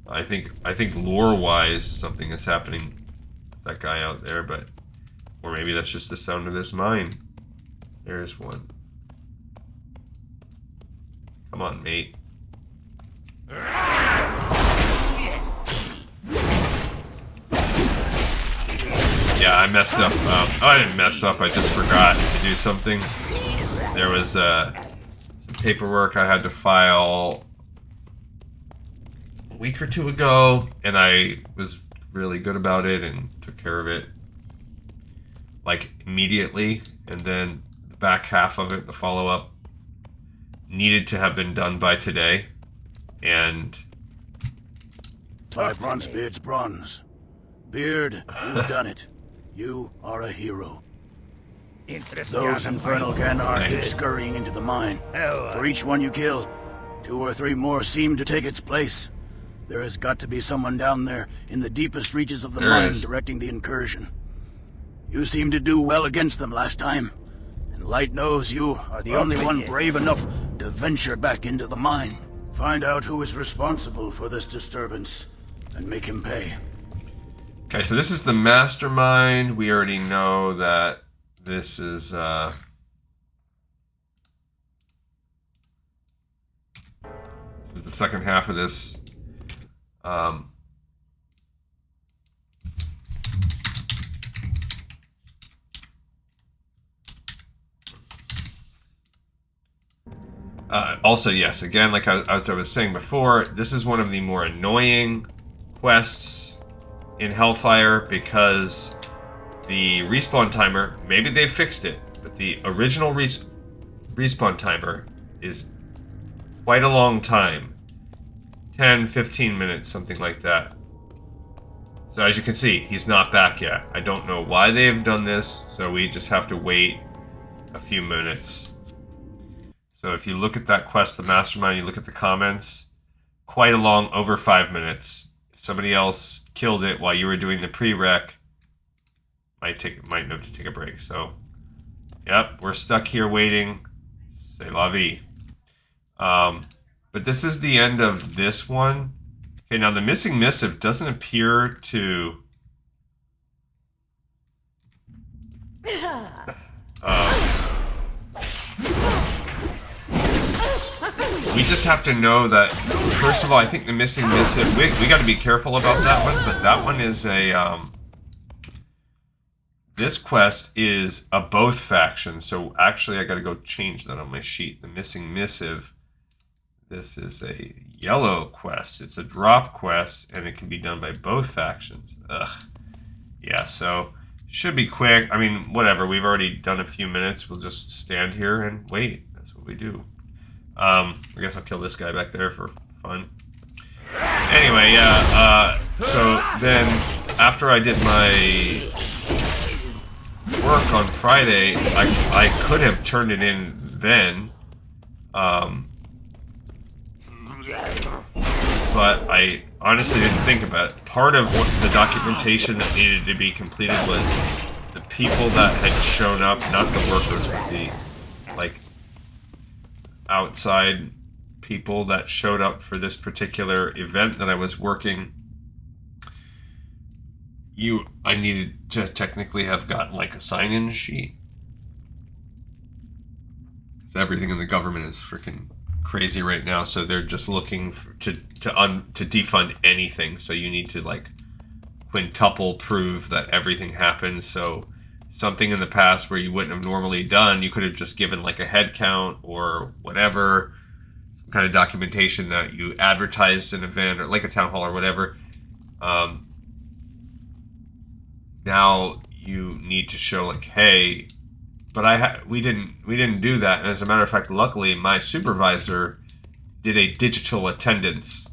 I think lore-wise something is happening with that guy out there, but... Or maybe that's just the sound of this mine. There's one. Come on, mate. Yeah, I messed up. Oh, I didn't mess up. I just forgot to do something. There was some paperwork I had to file a week or 2 ago, and I was really good about it and took care of it like immediately. And then the back half of it, the follow-up, needed to have been done by today, and... Bronzebeard's bronze. Beard, you've done it. You are a hero. Those infernal Genarg keep scurrying into the mine. For each one you kill, 2 or 3 more seem to take its place. There has got to be someone down there in the deepest reaches of the mine directing the incursion. You seemed to do well against them last time. Light knows you are the only one brave enough to venture back into the mine. Find out who is responsible for this disturbance, and make him pay. Okay, so this is the Mastemind. We already know that this is, this is the second half of this. Also, yes, again, like as I was saying before, this is one of the more annoying quests in Hellfire because the respawn timer, maybe they fixed it, but the original respawn timer is quite a long time. 10, 15 minutes, something like that. So as you can see, he's not back yet. I don't know why they have done this, so we just have to wait a few minutes. So if you look at that quest, the Mastemind, you look at the comments, quite along, over 5 minutes. If somebody else killed it while you were doing the prereq, might have to take a break. So, yep, we're stuck here waiting. C'est la vie. But this is the end of this one. Okay, now the missing missive doesn't appear to... we just have to know that, first of all, I think the missing missive, we got to be careful about that one, but that one is a, this quest is a both faction, so actually I got to go change that on my sheet. The missing missive, this is a yellow quest. It's a drop quest, and it can be done by both factions. Ugh. Yeah, so should be quick. I mean, whatever. We've already done a few minutes. We'll just stand here and wait. That's what we do. I guess I'll kill this guy back there for fun. Anyway, yeah. So then, after I did my work on Friday, I could have turned it in then. But I honestly didn't think about it. Part of what the documentation that needed to be completed was the people that had shown up, not the workers, but the, like, outside people that showed up for this particular event that I was working. I needed to technically have gotten, like, a sign-in sheet. Because everything in the government is freaking crazy right now, so they're just looking to defund anything. So you need to, like, quintuple prove that everything happened. So something in the past where you wouldn't have normally done, you could have just given, like, a head count or whatever, some kind of documentation that you advertised an event or like a town hall or whatever. Now you need to show, like, hey, but we didn't do that. And as a matter of fact, luckily my supervisor did a digital attendance.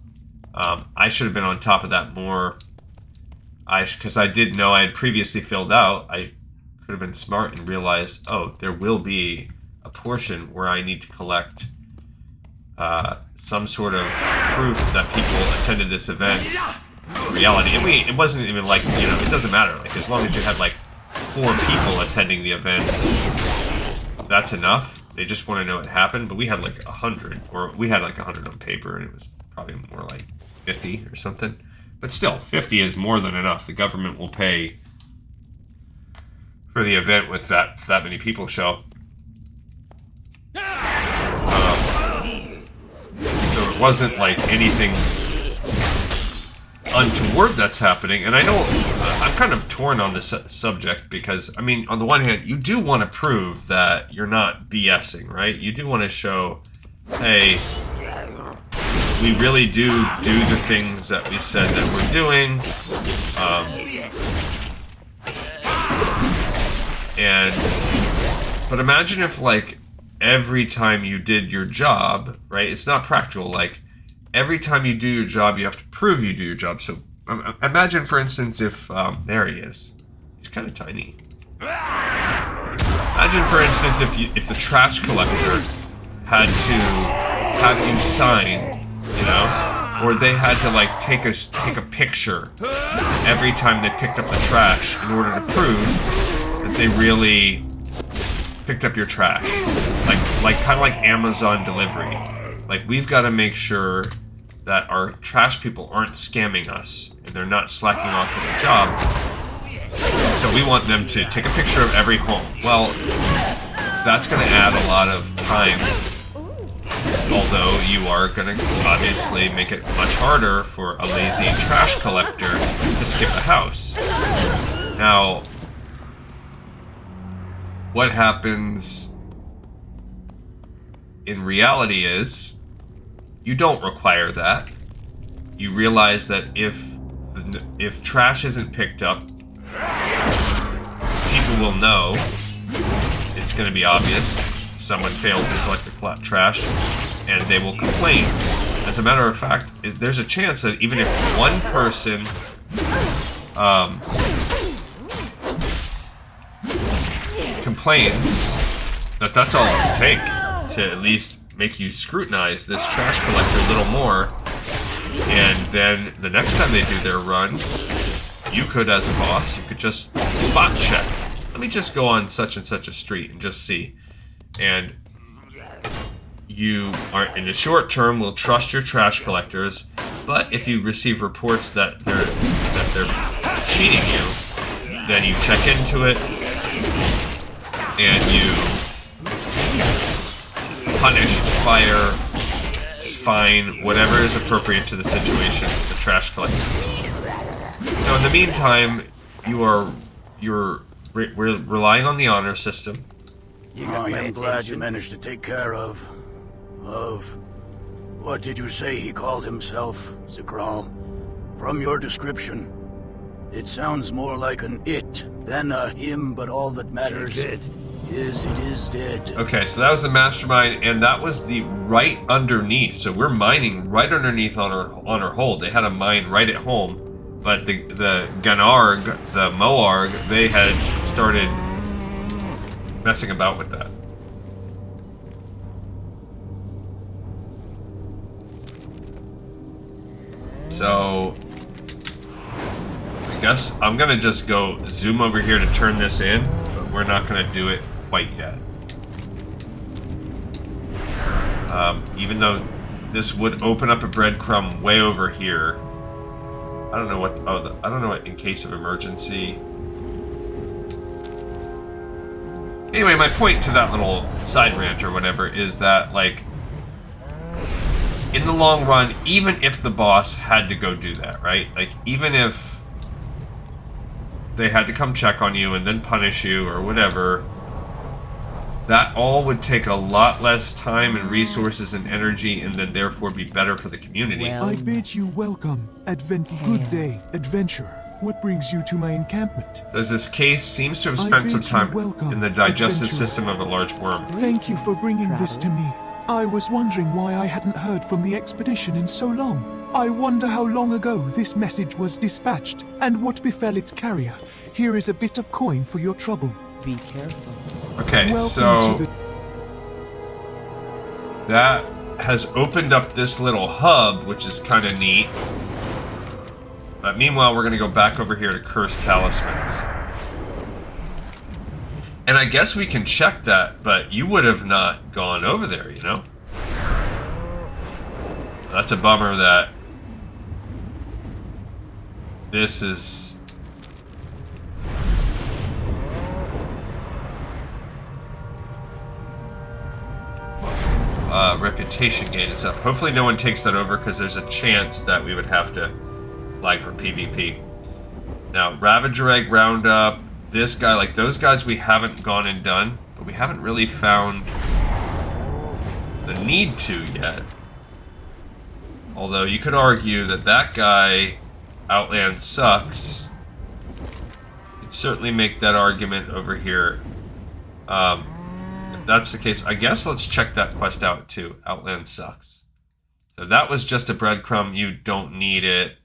I should have been on top of that more. Because I did know I had previously filled out. I could have been smart and realized, oh, there will be a portion where I need to collect some sort of proof that people attended this event. In reality, it wasn't even like, you know, it doesn't matter. Like, as long as you had, like, 4 people attending the event, that's enough. They just want to know it happened. But we had like 100, or we had like 100 on paper, and it was probably more like 50 or something. But still, 50 is more than enough. The government will pay for the event with that many people show. So it wasn't like anything untoward that's happening. And I know I'm kind of torn on this subject because, I mean, on the one hand, you do want to prove that you're not BSing, right? You do want to show, hey, we really do the things that we said that we're doing. But imagine if, like, every time you did your job, right? It's not practical. Like, every time you do your job, you have to prove you do your job. So imagine, for instance, if there he is. He's kind of tiny. Imagine, for instance, if the trash collector had to have you sign, you know, or they had to, like, take a picture every time they picked up the trash in order to prove that they really picked up your trash, like kind of like Amazon delivery. Like, we've got to make sure that our trash people aren't scamming us and they're not slacking off at the job. So we want them to take a picture of every home. Well, that's going to add a lot of time, although you are going to obviously make it much harder for a lazy trash collector to skip a house. Now, what happens in reality is you don't require that. You realize that if trash isn't picked up, people will know. It's going to be obvious someone failed to collect the trash, and they will complain. As a matter of fact, there's a chance that even if one person complains, that's all it will take to at least make you scrutinize this trash collector a little more And then the next time they do their run, you could, as a boss, you could just spot check. Let me just go on such and such a street and just see. And you are, in the short term, will trust your trash collectors, but if you receive reports that they're cheating you, then you check into it and you punish, fire, fine, whatever is appropriate to the situation with the trash collector. Now, in the meantime, we're relying on the honor system. I am glad you managed to take care of, what did you say he called himself, Zikral? From your description, it sounds more like an it than a him, but all that matters is it is dead. Okay, so that was the Mastemind, and that was the right underneath. So we're mining right underneath on our hold. They had a mine right at home, but the Ganarg, the Moarg, they had started messing about with that. So I guess I'm gonna just go zoom over here to turn this in, but we're not gonna do it quite yet. Even though this would open up a breadcrumb way over here. I don't know what. Oh, I don't know what in case of emergency. Anyway, my point to that little side rant or whatever is that, like, in the long run, even if the boss had to go do that, right? Like, even if they had to come check on you and then punish you or whatever, that all would take a lot less time and resources and energy, and then therefore be better for the community. I bid you welcome, good day, adventurer. What brings you to my encampment? Says this case seems to have spent some time in the digestive system of a large worm. Thank you for bringing this to me. I was wondering why I hadn't heard from the expedition in so long. I wonder how long ago this message was dispatched, and what befell its carrier. Here is a bit of coin for your trouble. Be careful. Okay, so that has opened up this little hub, which is kind of neat. But meanwhile, we're going to go back over here to Cursed Talismans. And I guess we can check that, but you would have not gone over there, you know? That's a bummer that this is... reputation gain is up. Hopefully no one takes that over, because there's a chance that we would have to flag for PvP. Now, Ravager Egg Roundup, this guy, like those guys we haven't gone and done, but we haven't really found the need to yet. Although you could argue that that guy, Outland Sucks, could certainly make that argument over here. If that's the case, I guess let's check that quest out too. Outland Sucks. So that was just a breadcrumb. You don't need it.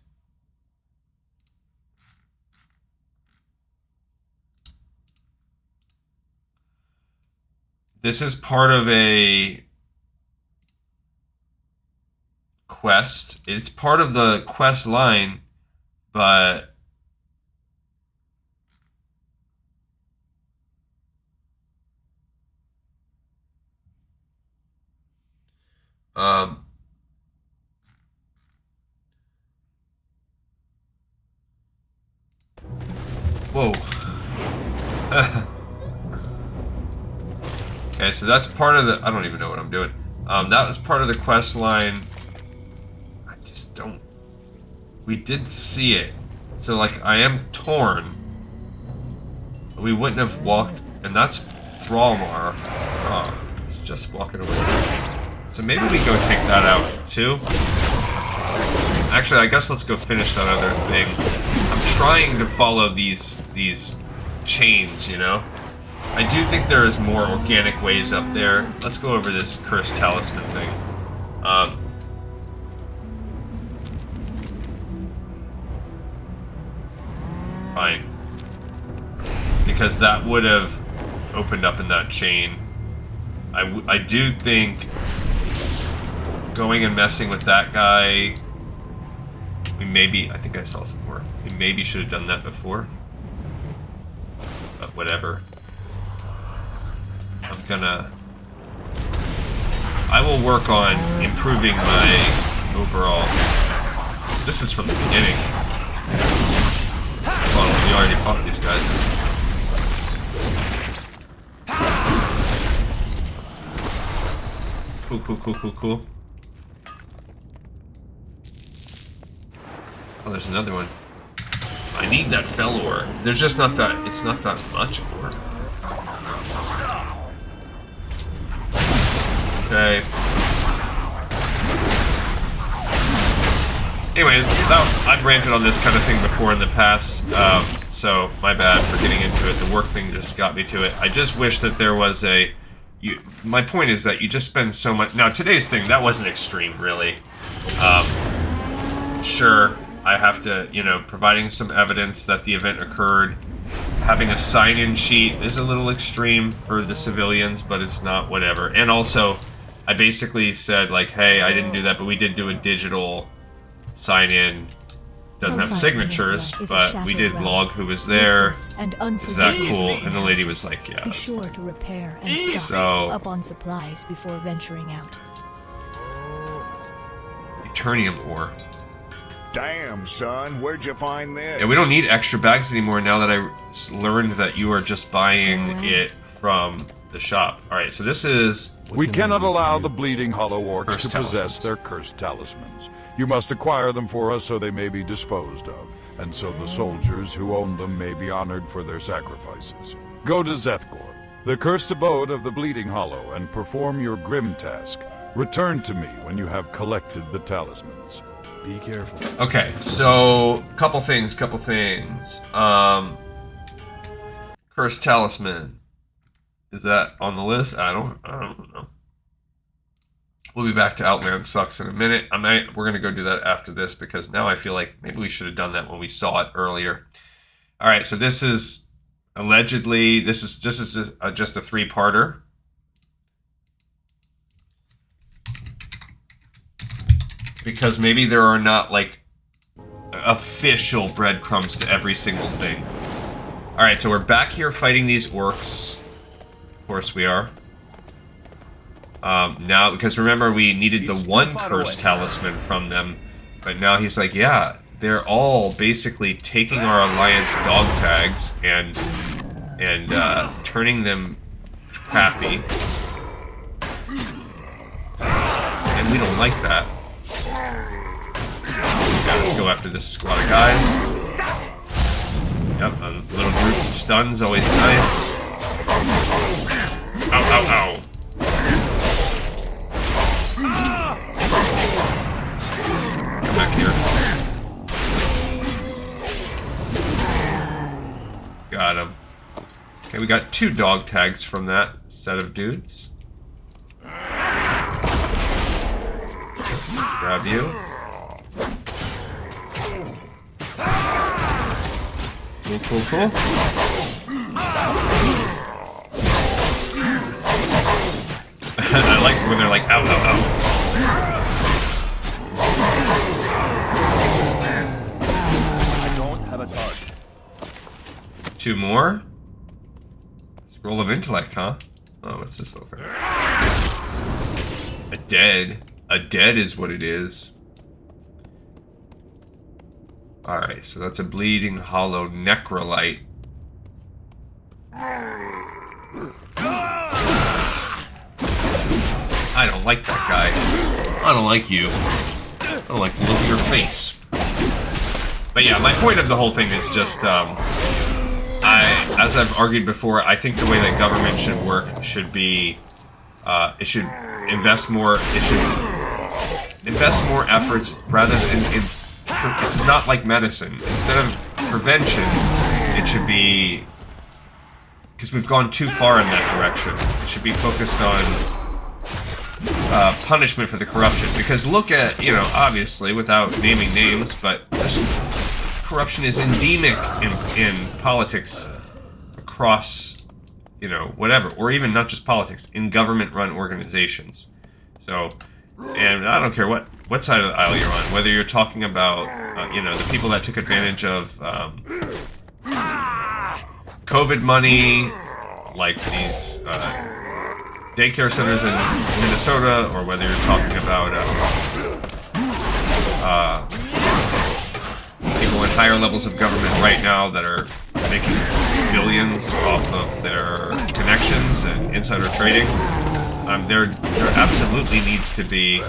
This is part of a quest. It's part of the quest line, but whoa. Okay, so that's part of the... I don't even know what I'm doing. That was part of the quest line. I just don't... We did see it. So, like, I am torn. We wouldn't have walked... And that's Thrallmar. Oh, it's just walking away. So maybe we go take that out, too. Actually, I guess let's go finish that other thing. I'm trying to follow these chains, you know? I do think there is more organic ways up there. Let's go over this Cursed Talisman thing. Fine. Because that would have opened up in that chain. I do think going and messing with that guy We maybe, I think I saw some more. We maybe should have done that before. But whatever. I will work on improving my overall. This is from the beginning. Well, we already fought these guys. Cool. Oh, there's another one. I need that Fel Orc. There's just not that, it's not that much ore. Okay. Anyway, I've ranted on this kind of thing before in the past, so my bad for getting into it. The work thing just got me to it. I just wish that there was a... my point is that you just spend so much... Now, today's thing, that wasn't extreme, really. Sure, I have to, you know, providing some evidence that the event occurred. Having a sign-in sheet is a little extreme for the civilians, but it's not, whatever. And also, I basically said, like, hey, I didn't do that, but we did do a digital sign-in. Doesn't have signatures, but we did log who was there. Is that cool? And the lady was like, yeah. Be sure to repair and stock up on supplies before venturing out. Eternium ore. Damn, son, where'd you find this? Yeah, we don't need extra bags anymore now that I learned that you are just buying it from the shop. Alright, so this is... We cannot allow the Bleeding Hollow Orcs to possess their cursed talismans. You must acquire them for us so they may be disposed of, and so the soldiers who own them may be honored for their sacrifices. Go to Zethgor, the cursed abode of the Bleeding Hollow, and perform your grim task. Return to me when you have collected the talismans. Be careful. Okay, so couple things. Cursed talisman. Is that on the list? I don't know. We'll be back to Outland Sucks in a minute. We're gonna go do that after this because now I feel like maybe we should have done that when we saw it earlier. All right, so this is allegedly just a three-parter. Because maybe there are not, like, official breadcrumbs to every single thing. Alright, so we're back here fighting these orcs. Of course we are. Now, because remember, we needed the one cursed talisman from them. But now he's like, yeah, they're all basically taking our Alliance dog tags and turning them crappy. And we don't like that. Gotta go after this squad of guys. Yep, a little group of stuns, always nice. Ow. Come back here. Got him. Okay, we got 2 dog tags from that set of dudes. Grab you. Cool. I like when they're like, ow. I don't have a target. 2 more? Scroll of Intellect, huh? Oh, what's this little thing? A dead. A dead is what it is. Alright, so that's a Bleeding Hollow Necrolite. I don't like that guy. I don't like you. I don't like the look of your face. But yeah, my point of the whole thing is just, as I've argued before, I think the way that government should work should be, it should invest more efforts rather than it's not like medicine. Instead of prevention, it should be, because we've gone too far in that direction. It should be focused on punishment for the corruption. Because look at, you know, obviously, without naming names, but corruption is endemic in politics across, you know, whatever, or even not just politics, in government-run organizations. So, and I don't care what what side of the aisle you're on. Whether you're talking about, you know, the people that took advantage of COVID money, like these daycare centers in Minnesota, or whether you're talking about people in higher levels of government right now that are making billions off of their connections and insider trading. There absolutely needs to be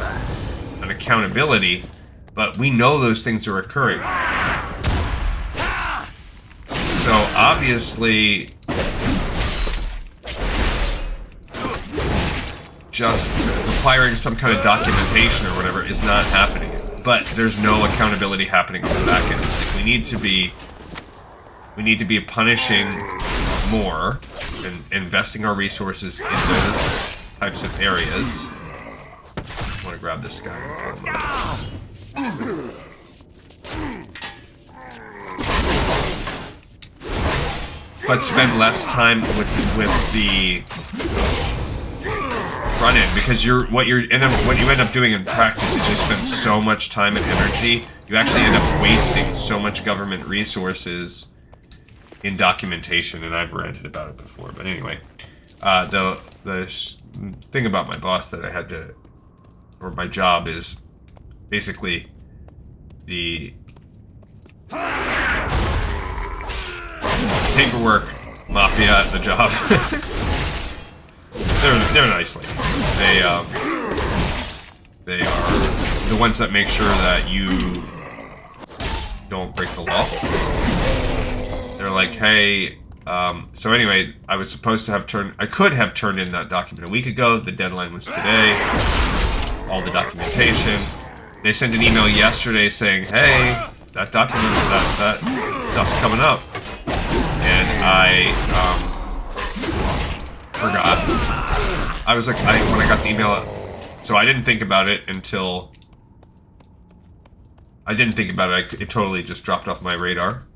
an accountability, but we know those things are occurring. So obviously, just requiring some kind of documentation or whatever is not happening. But there's no accountability happening on the back end. Like, we need to be punishing more and investing our resources in those types of areas. I want to grab this guy. But spend less time with the front end, because what you end up doing in practice is just spend so much time and energy. You actually end up wasting so much government resources in documentation, and I've ranted about it before. But anyway, the thing about my boss that I had to, or my job, is basically the paperwork mafia at the job. They're nice ladies. They are the ones that make sure that you don't break the law. They're like, hey, so anyway, I could have turned in that document a week ago. The deadline was today. All the documentation. They sent an email yesterday saying, hey, that document, that stuff's coming up. And I forgot. I was like, when I got the email, so I didn't think about it until... It totally just dropped off my radar.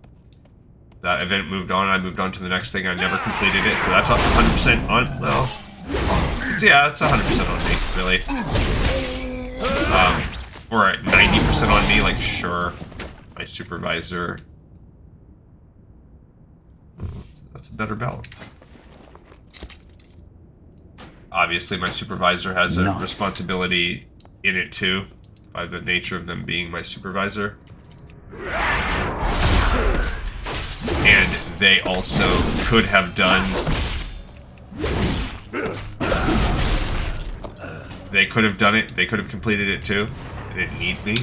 That event moved on, I moved on to the next thing, I never completed it, so that's 100% on, well... Yeah, that's 100% on me, really. Or 90% on me, like, sure. My supervisor... That's a better belt. Obviously, my supervisor has a responsibility in it too, by the nature of them being my supervisor. And they also could have done... They could have done it. They could have completed it too. They didn't need me.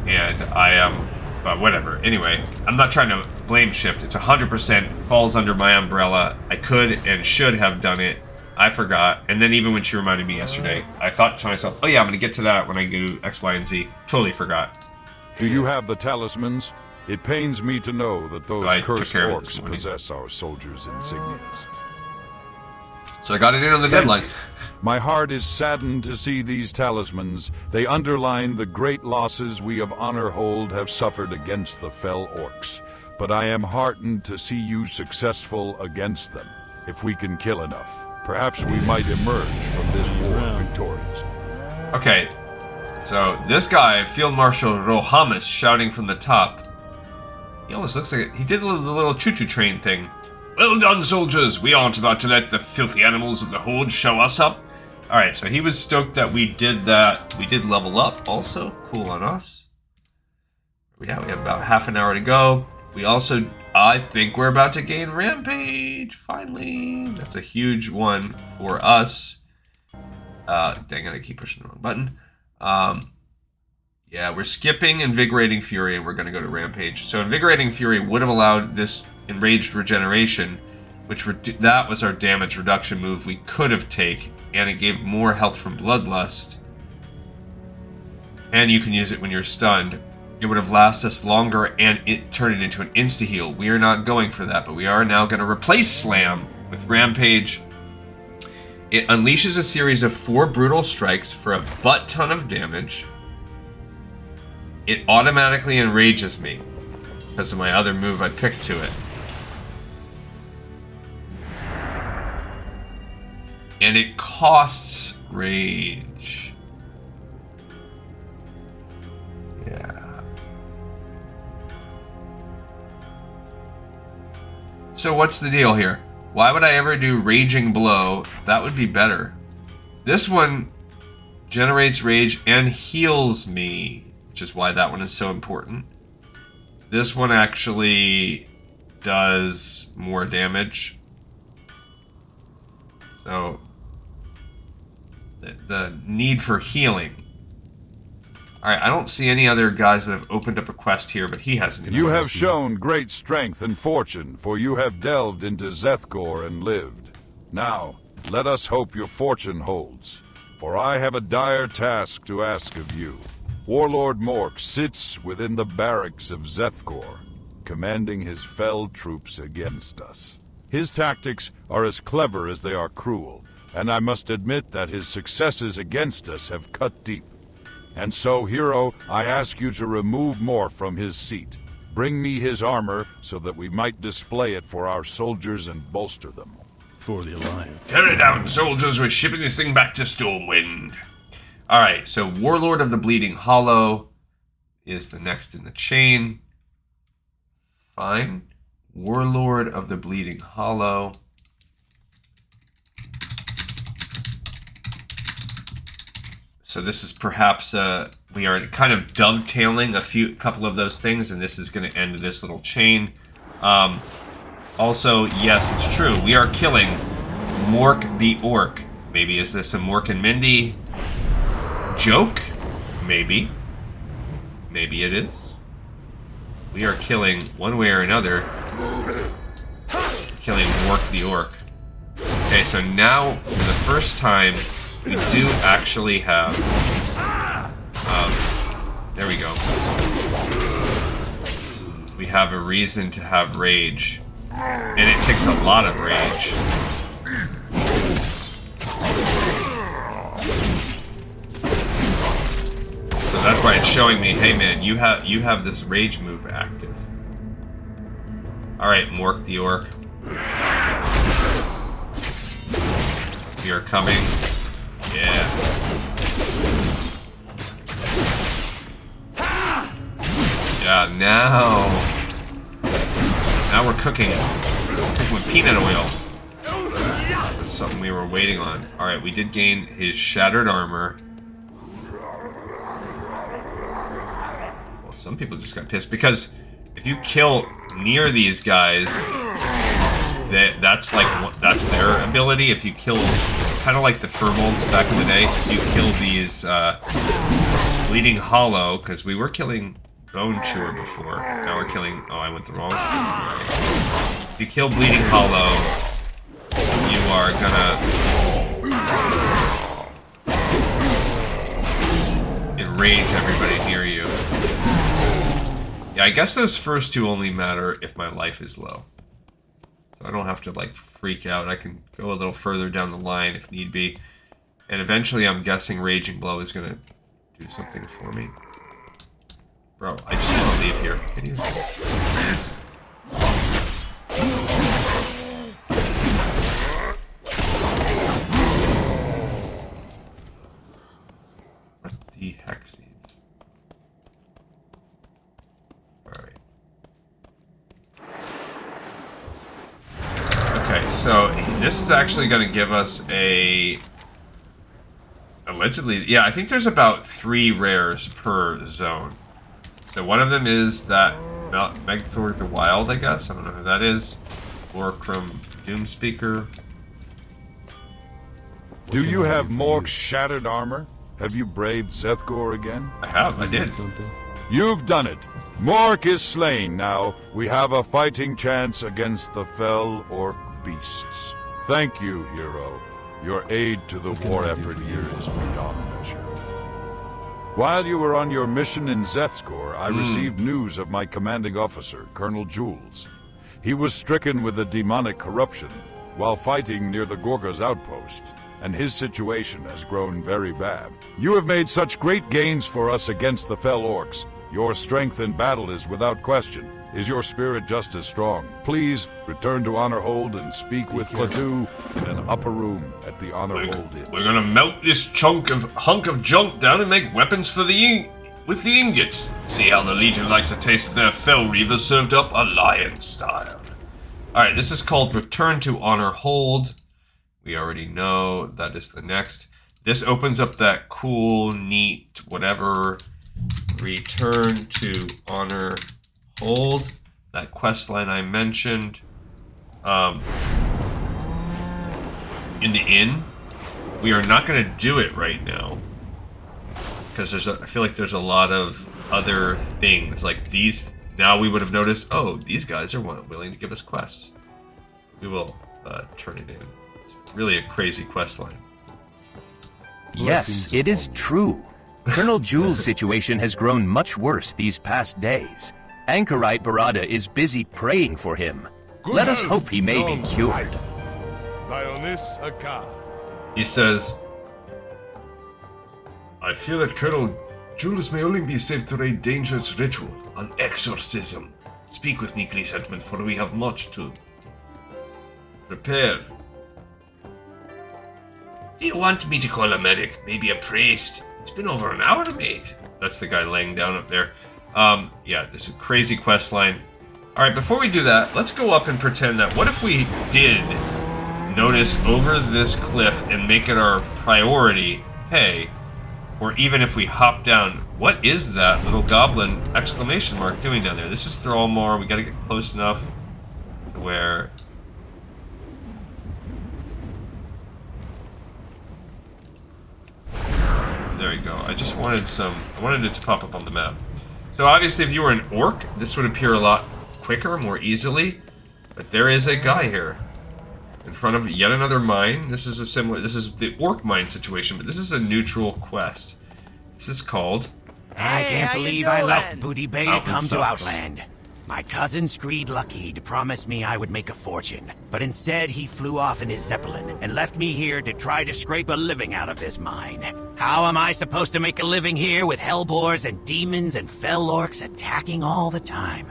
And I am... But whatever. Anyway, I'm not trying to blame shift. It's 100% falls under my umbrella. I could and should have done it. I forgot. And then even when she reminded me yesterday, I thought to myself, oh yeah, I'm going to get to that when I do X, Y, and Z. Totally forgot. Do you have the talismans? It pains me to know that those cursed orcs possess our soldiers' insignias. So I got it in on the deadline. My heart is saddened to see these talismans. They underline the great losses we of Honorhold have suffered against the Fel Orcs. But I am heartened to see you successful against them. If we can kill enough, perhaps we might emerge from this war victorious. Okay, so this guy, Field Marshal Rohamis, shouting from the top. He almost looks like he did the little choo-choo train thing. Well done, soldiers! We aren't about to let the filthy animals of the Horde show us up. Alright, so he was stoked that we did that. We did level up also. Cool on us. Yeah, we have about half an hour to go. We also, I think we're about to gain Rampage, finally. That's a huge one for us. Dang it, I keep pushing the wrong button. Yeah, we're skipping Invigorating Fury and we're going to go to Rampage. So Invigorating Fury would have allowed this Enraged Regeneration, which that was our damage reduction move we could have taken, and it gave more health from Bloodlust. And you can use it when you're stunned. It would have lasted us longer and it turned it into an insta-heal. We are not going for that, but we are now going to replace Slam with Rampage. It unleashes a series of 4 brutal strikes for a butt ton of damage. It automatically enrages me because of my other move I picked to it. And it costs rage. Yeah. So what's the deal here? Why would I ever do Raging Blow? That would be better. This one generates rage and heals me, which is why that one is so important. This one actually does more damage. So the need for healing. Alright, I don't see any other guys that have opened up a quest here, but he hasn't. You have shown great strength and fortune, for you have delved into Zethkor and lived. Now, let us hope your fortune holds, for I have a dire task to ask of you. Warlord Mork sits within the barracks of Zethkor, commanding his fell troops against us. His tactics are as clever as they are cruel, and I must admit that his successes against us have cut deep. And so, hero, I ask you to remove Mork from his seat. Bring me his armor so that we might display it for our soldiers and bolster them. For the Alliance. Tear it down, soldiers. We're shipping this thing back to Stormwind. Alright, so Warlord of the Bleeding Hollow is the next in the chain. Fine. Warlord of the Bleeding Hollow. So this is perhaps, we are kind of dovetailing a couple of those things, and this is going to end this little chain. Also, yes, it's true. We are killing Mork the Orc. Maybe is this a Mork and Mindy joke? Maybe. Maybe it is. We are killing, one way or another, killing Mork the Orc. Okay, so now, for the first time, we do actually have... there we go. We have a reason to have rage. And it takes a lot of rage. So that's why it's showing me, hey man, you have this rage move active. Alright, Mork the Orc. We are coming. Yeah. Yeah, now we're cooking. Cooking with peanut oil. That's something we were waiting on. Alright, we did gain his shattered armor. Well, some people just got pissed because if you kill near these guys, that's their ability. If you kill, kind of like the Furbolgs back in the day, if you kill these Bleeding Hollow, because we were killing Bone Chewer before. Now we're killing... Oh, I went the wrong. If you kill Bleeding Hollow, you are gonna enrage everybody near you. Yeah, I guess those first two only matter if my life is low. So I don't have to, like, freak out. I can go a little further down the line if need be. And eventually I'm guessing Raging Blow is gonna do something for me. Bro, I just want to leave here. Can you? What the hexies? Alright. Okay, so this is actually going to give us a... Allegedly, yeah, I think there's about 3 rares per zone. So one of them is that Megthor the Wild, I guess. I don't know who that is. Or from Doomspeaker. Do you have Mork's shattered armor? Have you braved Zethkor again? I have, I did. You've done it. Mork is slain now. We have a fighting chance against the Fel Orc beasts. Thank you, hero. Your aid to the war effort here is beyond measure. While you were on your mission in Zethkor, I received news of my commanding officer, Colonel Jules. He was stricken with a demonic corruption while fighting near the Gorga's outpost, and his situation has grown very bad. You have made such great gains for us against the Fel Orcs. Your strength in battle is without question. Is your spirit just as strong? Please return to Honor Hold and speak with Plateau in an upper room at the Honor Hold Inn. We're gonna melt this hunk of junk down and make weapons for with the ingots. See how the Legion likes a taste of their Fel Reaver served up Alliance style. Alright, this is called Return to Honor Hold. We already know that is the next. This opens up that cool, neat, whatever, Return to Honor Hold. That quest line I mentioned. In the inn. We are not going to do it right now. Because I feel like there's a lot of other things. Like these, now we would have noticed, oh, these guys are willing to give us quests. We will turn it in. It's really a crazy quest line. Yes, it is true. Colonel Jule's situation has grown much worse these past days. Anchorite Barada is busy praying for him. Let us hope he may be cured. He says, I fear that Colonel Jules may only be saved through a dangerous ritual, an exorcism. Speak with me, Chrysanthemum, for we have much to prepare. Do you want me to call a medic? Maybe a priest? It's been over an hour, mate. That's the guy laying down up there. Yeah, there's a crazy quest line. Alright, before we do that, let's go up and pretend that what if we did notice over this cliff and make it our priority, hey, or even if we hop down, what is that little goblin exclamation mark doing down there? This is Thrallmar, we gotta get close enough to where... There you go. I just wanted I wanted it to pop up on the map. So obviously if you were an orc, this would appear a lot quicker, more easily. But there is a guy here. In front of yet another mine. This is the orc mine situation, but this is a neutral quest. This is called... I can't believe I left Booty Bay to come to Sucks. Outland. My cousin Screed Lucky promised me I would make a fortune, but instead he flew off in his Zeppelin and left me here to try to scrape a living out of this mine. How am I supposed to make a living here with hellboars and demons and Fel Orcs attacking all the time?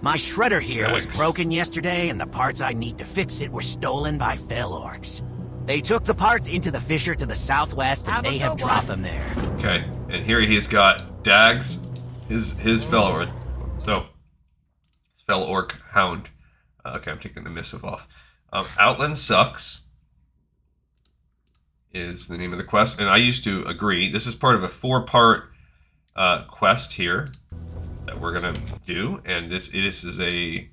My shredder here was broken yesterday, and the parts I need to fix it were stolen by Fel Orcs. They took the parts into the fissure to the southwest, and they have dropped them there. Okay, and here he's got Dags, his Fel Orc. So, Fel Orc Hound. Okay, I'm taking the missive off. Outland Sucks is the name of the quest, and I used to agree. This is part of a 4-part quest here that we're gonna do, and this is a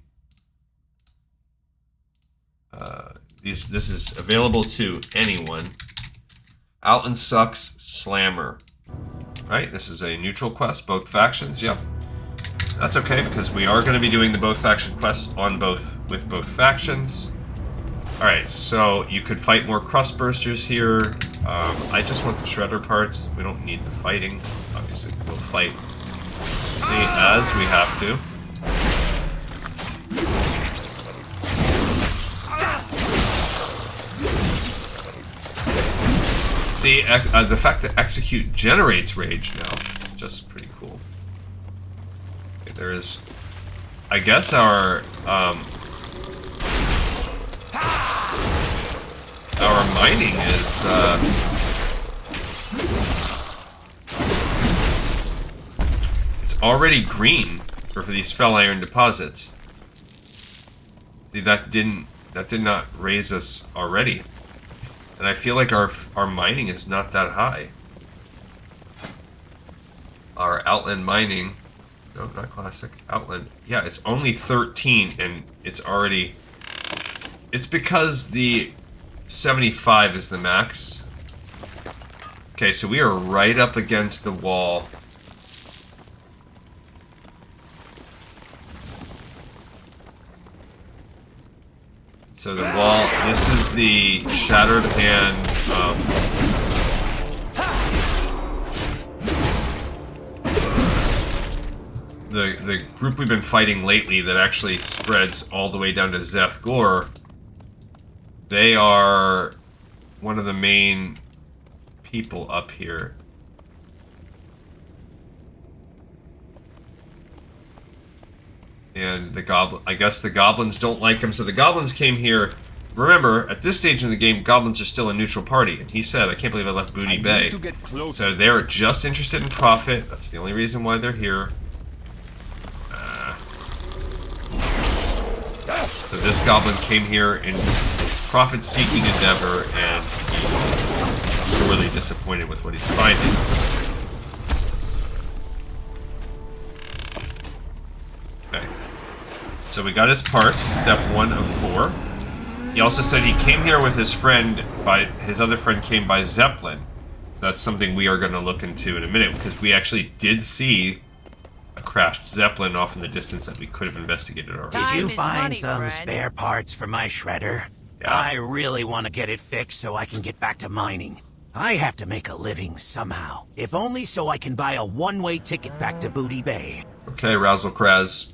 this is available to anyone. Outland Sucks Slammer, right? This is a neutral quest, both factions. Yep, that's okay because we are going to be doing the both faction quests with both factions. All right, so you could fight more crustbursters here. I just want the shredder parts. We don't need the fighting. Obviously, we'll fight. See, as we have to. See, the fact that execute generates rage now is just pretty cool. Okay, there is, I guess our mining is already green for these Fel Iron deposits. See, that did not raise us already. And I feel like our mining is not that high. Our Outland mining, no, not classic, Outland. Yeah, it's only 13 and it's already, it's because the 75 is the max. Okay, so we are right up against the wall. So the wall, this is the Shattered Hand, the group we've been fighting lately that actually spreads all the way down to Zeth Gore. They are one of the main people up here. And I guess the goblins don't like him, so the goblins came here. Remember, at this stage in the game, goblins are still a neutral party, and he said, I can't believe I left Booty Bay. So they're just interested in profit. That's the only reason why they're here. So this goblin came here in his profit-seeking endeavor, and he's sorely disappointed with what he's finding. Okay. So we got his parts, step 1 of 4. He also said he came here with his friend, his other friend came by Zeppelin. That's something we are going to look into in a minute, because we actually did see a crashed Zeppelin off in the distance that we could have investigated already. Did you find some spare parts for my shredder? Yeah. I really want to get it fixed so I can get back to mining. I have to make a living somehow, if only so I can buy a one-way ticket back to Booty Bay. Okay, Razzle Kraz.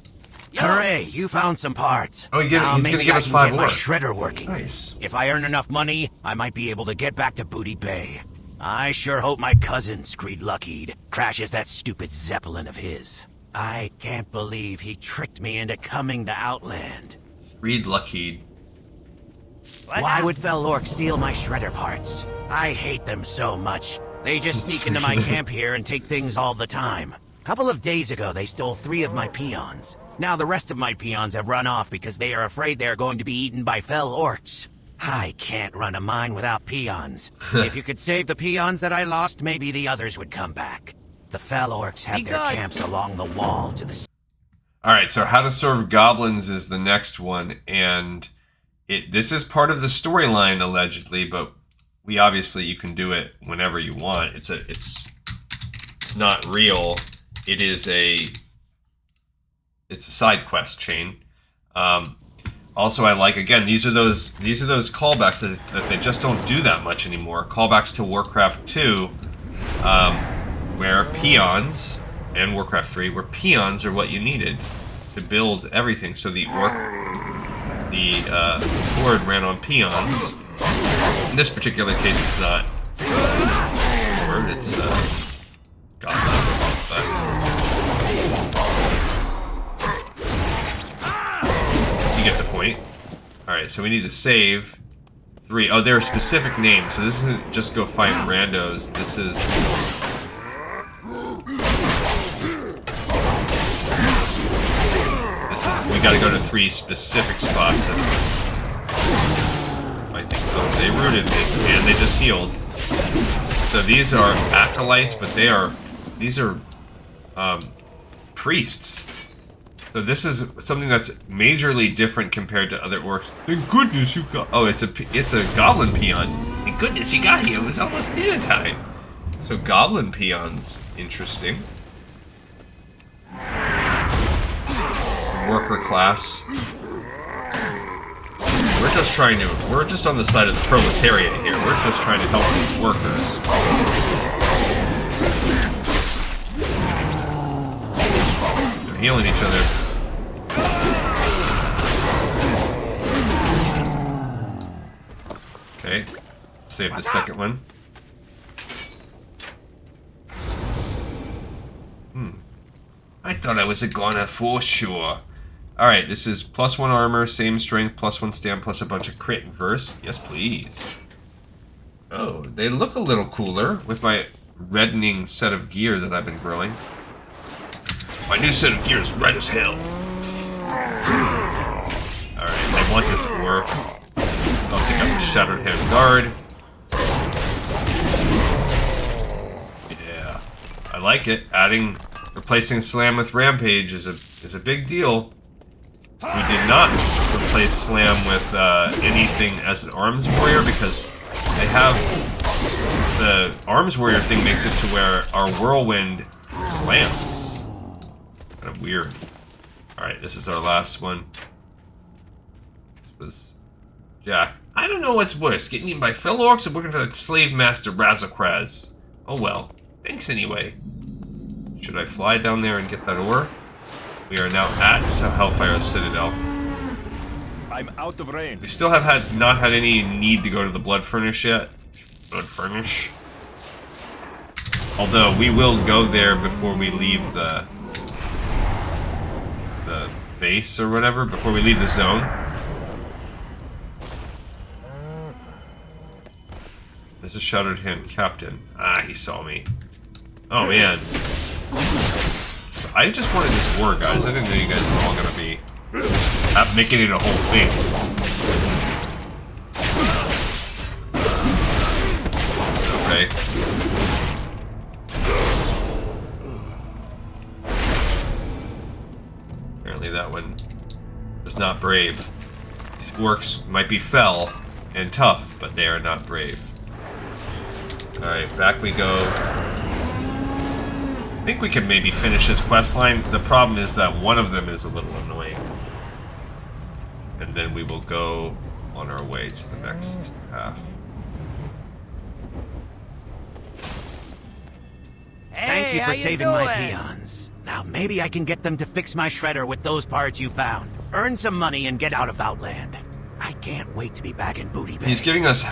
Hooray, you found some parts. Oh, he's going to give us 5 get more. my shredder working. Nice. If I earn enough money, I might be able to get back to Booty Bay. I sure hope my cousin, Screed Luckied, crashes that stupid Zeppelin of his. I can't believe he tricked me into coming to Outland. Screed Luckied. Why would Fel Orc steal my shredder parts? I hate them so much. They just sneak into my camp here and take things all the time. A couple of days ago, they stole 3 of my peons. Now the rest of my peons have run off because they are afraid they are going to be eaten by Fel Orcs. I can't run a mine without peons. If you could save the peons that I lost, maybe the others would come back. The Fel Orcs have their camps along the wall to the... Alright, so How to Serve Goblins is the next one, and this is part of the storyline, allegedly, but you can do it whenever you want. It's not real. It's a side quest chain. Also, I like, again, these are those callbacks that they just don't do that much anymore. Callbacks to Warcraft 2, where peons, and Warcraft 3, where peons are what you needed to build everything. So the horde ran on peons. In this particular case, it's not horde, it's goblins. You get the point. Alright, so we need to save 3. Oh, there are specific names, so this isn't just go find randos. This is... we gotta go to 3 specific spots. I think they rooted me, and they just healed. So these are acolytes, but these are priests. So this is something that's majorly different compared to other orcs. Thank goodness you got... Oh, it's a goblin peon. Thank goodness you got here. It was almost dinner time. So goblin peons, interesting. Worker class. We're just on the side of the proletariat here. We're just trying to help these workers. They're healing each other. Okay, save the second one. I thought I was a goner for sure. Alright, this is +1 armor, same strength, +1 stamina, plus a bunch of crit and verse. Yes, please. Oh, they look a little cooler with my reddening set of gear that I've been growing. My new set of gear is red as hell. Alright, I want this ore. I'll pick up the Shattered Hand Guard. Yeah, I like it. Replacing Slam with Rampage is a big deal. We did not replace Slam with anything as an Arms Warrior because they have... The Arms Warrior thing makes it to where our Whirlwind slams. Kind of weird. Alright, this is our last one. This was Jack. I don't know what's worse, getting eaten by Fel Orcs or working for that slave master Razzle Kraz. Oh well. Thanks anyway. Should I fly down there and get that ore? We are now at Hellfire Citadel. I'm out of range. We still have not had any need to go to the Blood Furnace yet. Blood Furnace. Although we will go there before we leave the base or whatever before we leave the zone. There's a Shattered Hand Captain. Ah, he saw me. Oh man. So I just wanted this war, guys. I didn't know you guys were all gonna be making it a whole thing. Okay. Apparently that one was not brave. These orcs might be fell and tough, but they are not brave. Alright, back we go. I think we can maybe finish this quest line. The problem is that one of them is a little annoying. And then we will go on our way to the next half. Thank you for saving my peons. Now maybe I can get them to fix my shredder with those parts you found. Earn some money and get out of Outland. I can't wait to be back in Booty Bay. He's giving us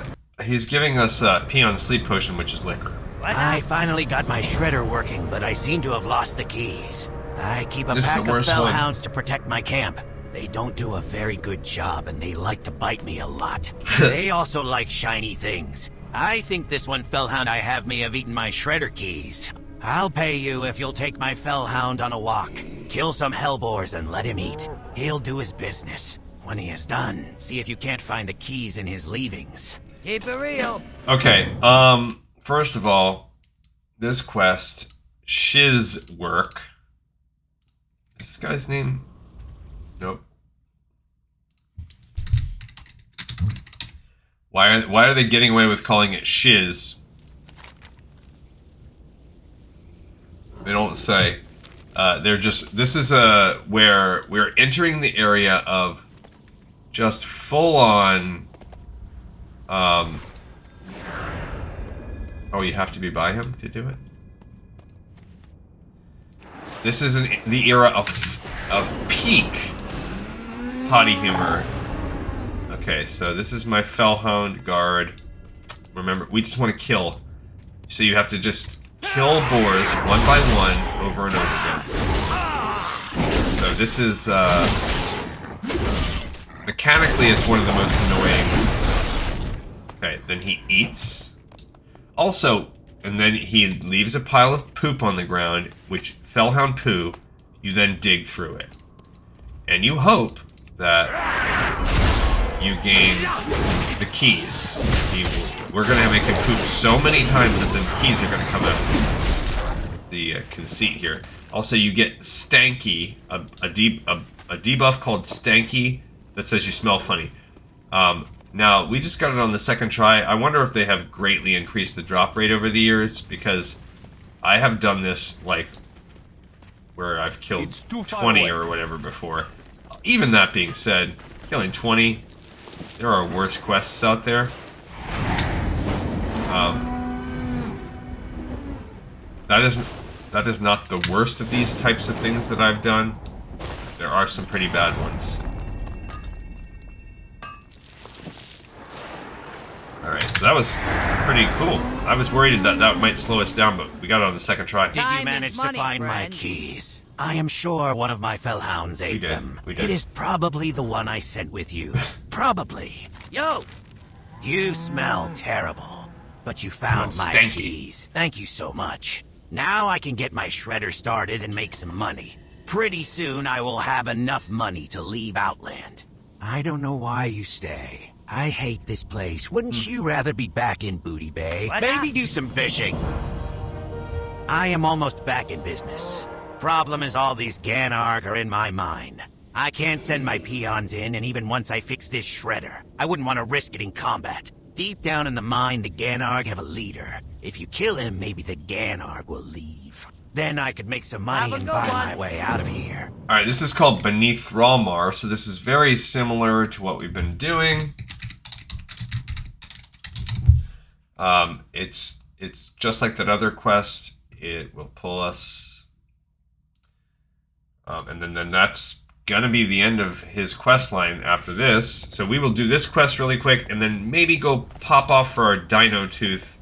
peon sleep potion, which is liquor. I finally got my shredder working, but I seem to have lost the keys. I keep a pack of fellhounds to protect my camp. They don't do a very good job, and they like to bite me a lot. They also like shiny things. I think this one fellhound I have may have eaten my shredder keys. I'll pay you if you'll take my fellhound on a walk. Kill some hellboars and let him eat. He'll do his business. When he is done, see if you can't find the keys in his leavings. Keep it real. Okay, first of all, this quest, Shizz Work. Is this guy's name? Nope. Why are they getting away with calling it Shizz? They don't say. They're just. This is where we're entering the area of just full on. Oh, you have to be by him to do it? This is the era of peak potty humor. Okay, so this is my Fellhound guard. Remember, we just want to kill. So you have to just kill boars one by one over and over again. So this is, mechanically it's one of the most annoying. Okay, then he eats. Also, and then he leaves a pile of poop on the ground, which Fellhound poo, you then dig through it. And you hope that you gain the keys. We're going to make him poop so many times that the keys are going to come out. The conceit here. Also, you get Stanky, a debuff called Stanky that says you smell funny. Now, we just got it on the second try. I wonder if they have greatly increased the drop rate over the years, because I have done this, like, where I've killed 20 or whatever before. Even that being said, killing 20, there are worse quests out there. That is not the worst of these types of things that I've done. There are some pretty bad ones. Alright, so that was pretty cool. I was worried that that might slow us down, but we got it on the second try. Did you manage to find my keys? I am sure one of my fellhounds ate them. We did. It is probably the one I sent with you. Probably. Yo! You smell terrible, but you found my keys. Thank you so much. Now I can get my shredder started and make some money. Pretty soon I will have enough money to leave Outland. I don't know why you stay. I hate this place. Wouldn't you rather be back in Booty Bay? Maybe do some fishing. I am almost back in business. Problem is all these Ganarg are in my mine. I can't send my peons in, and even once I fix this shredder, I wouldn't want to risk it in combat. Deep down in the mine, the Ganarg have a leader. If you kill him, maybe the Ganarg will leave. Then I could make some money and buy my way out of here. Alright, this is called Beneath Thrallmar, so this is very similar to what we've been doing. It's just like that other quest. It will pull us, and then that's gonna be the end of his quest line after this. So we will do this quest really quick, and then maybe go pop off for our Dino Tooth,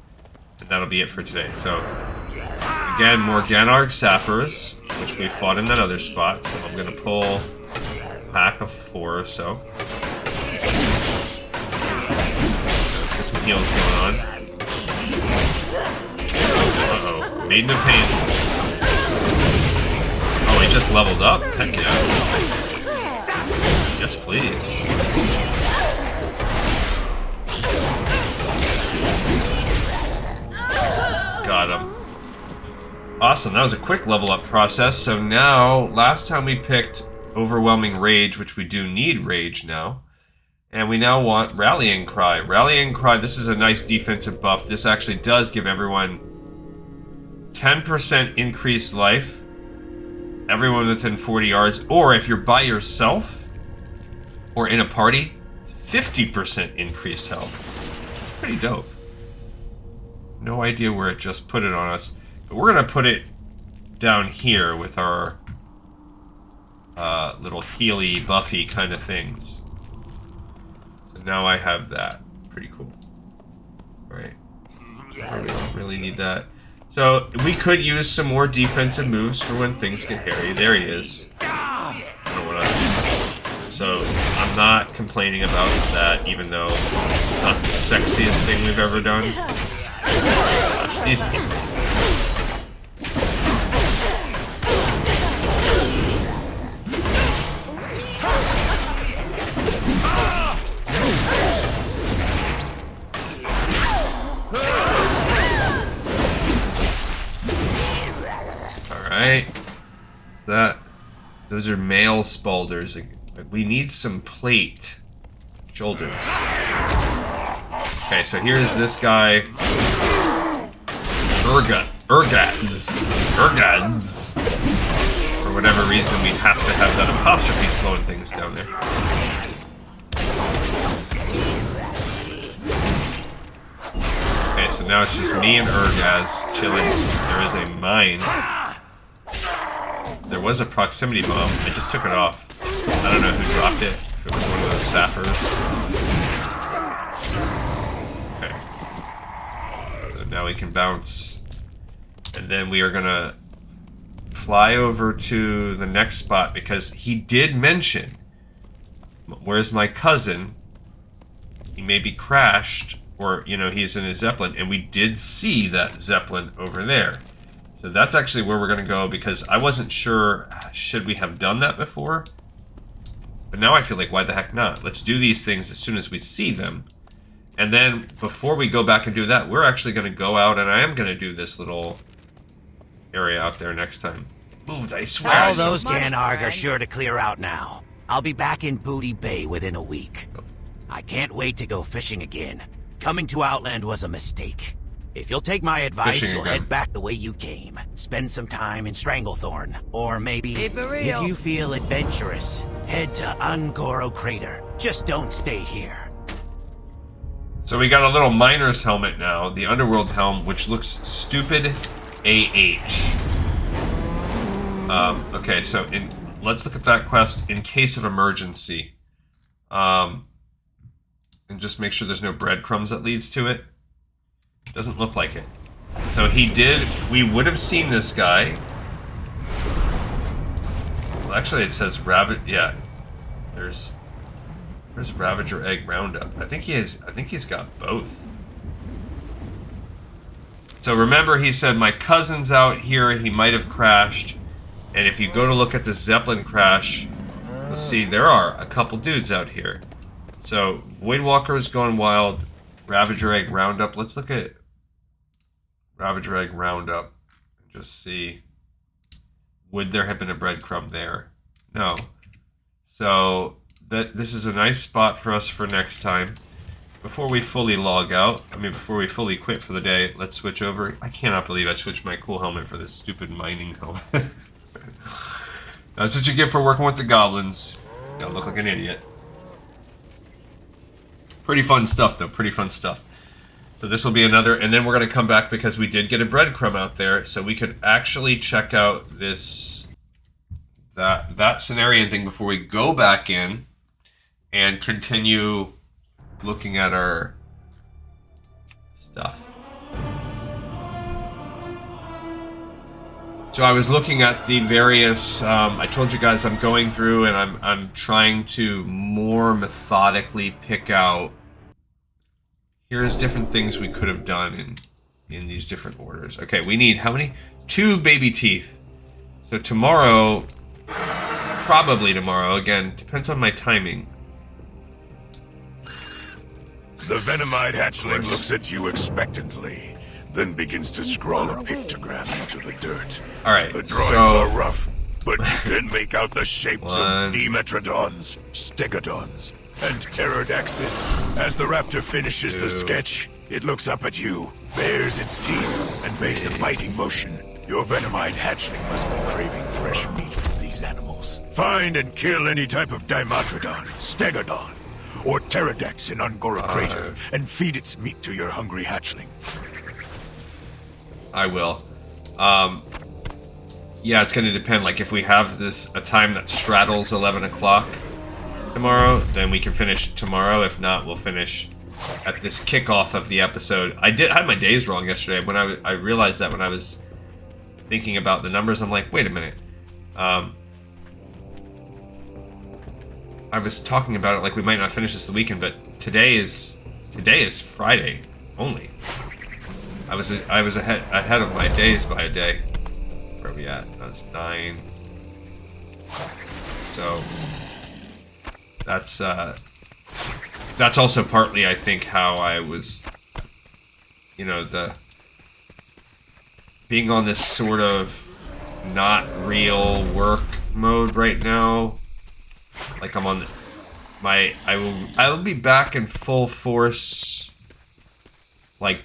and that'll be it for today. So again, more Ganarg Sappers, which we fought in that other spot. So I'm gonna pull pack of 4 or so. Let's get some heals going on. Uh-oh. Maiden of Pain. Oh, he just leveled up? Heck yeah. Yes, please. Got him. Awesome, that was a quick level up process. So now, last time we picked Overwhelming Rage, which we do need Rage now. And we now want Rallying Cry. Rallying Cry, this is a nice defensive buff. This actually does give everyone 10% increased life. Everyone within 40 yards. Or if you're by yourself, or in a party, 50% increased health. Pretty dope. No idea where it just put it on us. But we're going to put it down here with our little healy, buffy kind of things. So now I have that. Pretty cool. Alright. We don't really need that. So we could use some more defensive moves for when things get hairy. There he is. So I'm not complaining about that, even though it's not the sexiest thing we've ever done. Gosh, these people. Alright. Those are male spalders. We need some plate shoulders. Okay, so here's this guy. Urgads. For whatever reason, we have to have that apostrophe slowing things down there. Okay, so now it's just me and Urgaz chilling. There is a mine. There was a proximity bomb. I just took it off. I don't know who dropped it. If it was one of those sappers. Okay. So now we can bounce. And then we are gonna fly over to the next spot because he did mention, where's my cousin? He may be crashed, or, you know, he's in a Zeppelin, and we did see that Zeppelin over there. So that's actually where we're gonna go because I wasn't sure, should we have done that before? But now I feel like, why the heck not? Let's do these things as soon as we see them. And then, before we go back and do that, we're actually going to go out, and I am going to do this little area out there next time. Ooh, I swear. All those Ganarg are sure to clear out now. I'll be back in Booty Bay within a week. I can't wait to go fishing again. Coming to Outland was a mistake. If you'll take my advice, you'll head back the way you came. Spend some time in Stranglethorn. Or maybe, if you feel adventurous, head to Ungoro Crater. Just don't stay here. So we got a little miner's helmet now. The Underworld helm, which looks stupid AH. Okay, so let's look at that quest in case of emergency. And just make sure there's no breadcrumbs that leads to it. Doesn't look like it. So we would have seen this guy. Well, actually it says yeah. There's Ravager Egg Roundup. I think he's got both. So remember he said my cousin's out here, he might have crashed. And if you go to look at the Zeppelin crash, you'll see there are a couple dudes out here. So Voidwalker is going wild. Ravager Egg Roundup. Let's look at Ravager Egg Roundup and just see, would there have been a breadcrumb there? No. So this is a nice spot for us for next time. Before we fully log out, before we fully quit for the day, let's switch over. I cannot believe I switched my cool helmet for this stupid mining helmet. That's what you get for working with the goblins. Gotta look like an idiot. Pretty fun stuff, though. Pretty fun stuff. So this will be another, and then we're going to come back because we did get a breadcrumb out there, so we could actually check out this that Cenarian thing before we go back in and continue looking at our stuff. So I was looking at the various. I told you guys I'm going through and I'm trying to more methodically pick out. Here's different things we could have done in these different orders. Okay, we need how many? 2 baby teeth. So tomorrow, probably tomorrow. Again, depends on my timing. The Venomide hatchling looks at you expectantly, then begins to scrawl a pictogram into the dirt. Alright, the drawings are rough, but you can make out the shapes of Dimetrodons, Stegodons, and Pterodaxes. As the raptor finishes the sketch, it looks up at you, bares its teeth, and makes a biting motion. Your Venomide hatchling must be craving fresh meat from these animals. Find and kill any type of Dimetrodon, Stegodon, or Pterodax in Ungora Crater, and feed its meat to your hungry hatchling. I will. Yeah, it's going to depend. Like, if we have a time that straddles 11 o'clock tomorrow, then we can finish tomorrow. If not, we'll finish at this kickoff of the episode. I had my days wrong yesterday. When I realized that when I was thinking about the numbers, I'm like, wait a minute. I was talking about it like we might not finish this the weekend, but today is Friday only. I was ahead of my days by a day. Where are we at? I was 9. So that's also partly, I think, how I was, the being on this sort of not real work mode right now. Like, I'm on I will be back in full force, like,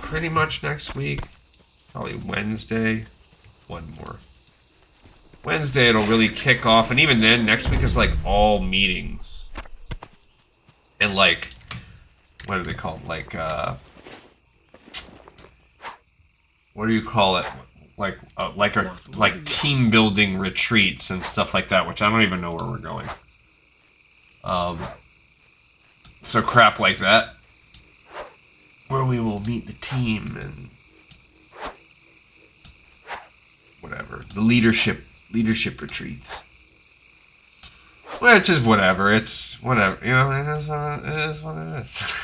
pretty much next week. Probably Wednesday. One more. Wednesday it'll really kick off, and even then, next week is like all meetings. And like, what are they called? Like, what do you call it? Like team building retreats and stuff like that, which I don't even know where we're going. So crap like that, where we will meet the team and whatever, the leadership retreats. Well, it's just whatever. It's whatever. It is what it is.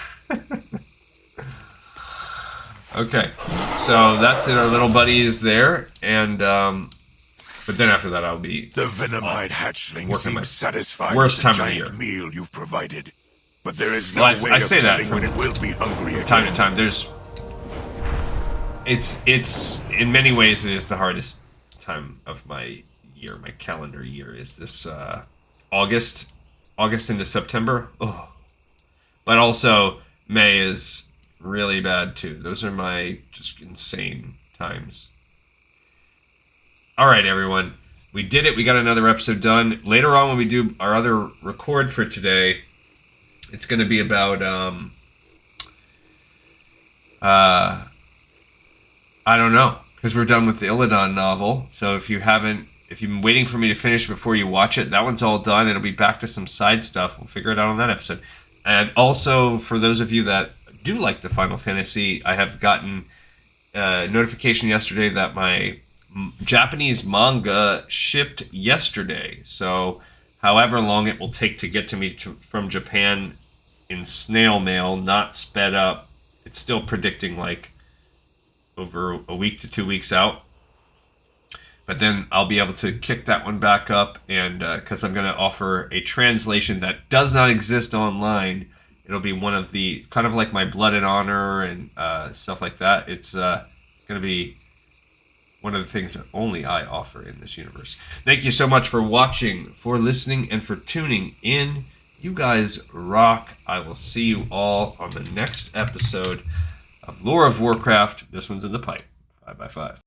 Okay, so that's it. Our little buddy is there, and but then after that, I'll be the Venomide hatchling seems satisfied worst with time the of the giant year. Meal you've provided, but there is no way I say of that telling when it will be hungry again. Time to time. It's in many ways it is the hardest time of my year. My calendar year is this August into September. Oh, but also May is really bad too. Those are my just insane times. All right, everyone, we did it. We got another episode done. Later on, when we do our other record for today, it's going to be about I don't know, because we're done with the Illidan novel. So if you've been waiting for me to finish before you watch it, that one's all done. It'll be back to some side stuff. We'll figure it out on that episode. And also, for those of you that do like the Final Fantasy, I have gotten a notification yesterday that my Japanese manga shipped yesterday. So however long it will take to get to me from Japan in snail mail, not sped up, it's still predicting like over a week to 2 weeks out. But then I'll be able to kick that one back up, and because I'm going to offer a translation that does not exist online. It'll be one of the, kind of like my Blood and Honor and stuff like that. It's going to be one of the things that only I offer in this universe. Thank you so much for watching, for listening, and for tuning in. You guys rock. I will see you all on the next episode of Lore of Warcraft. This one's in the pipe. 5x5.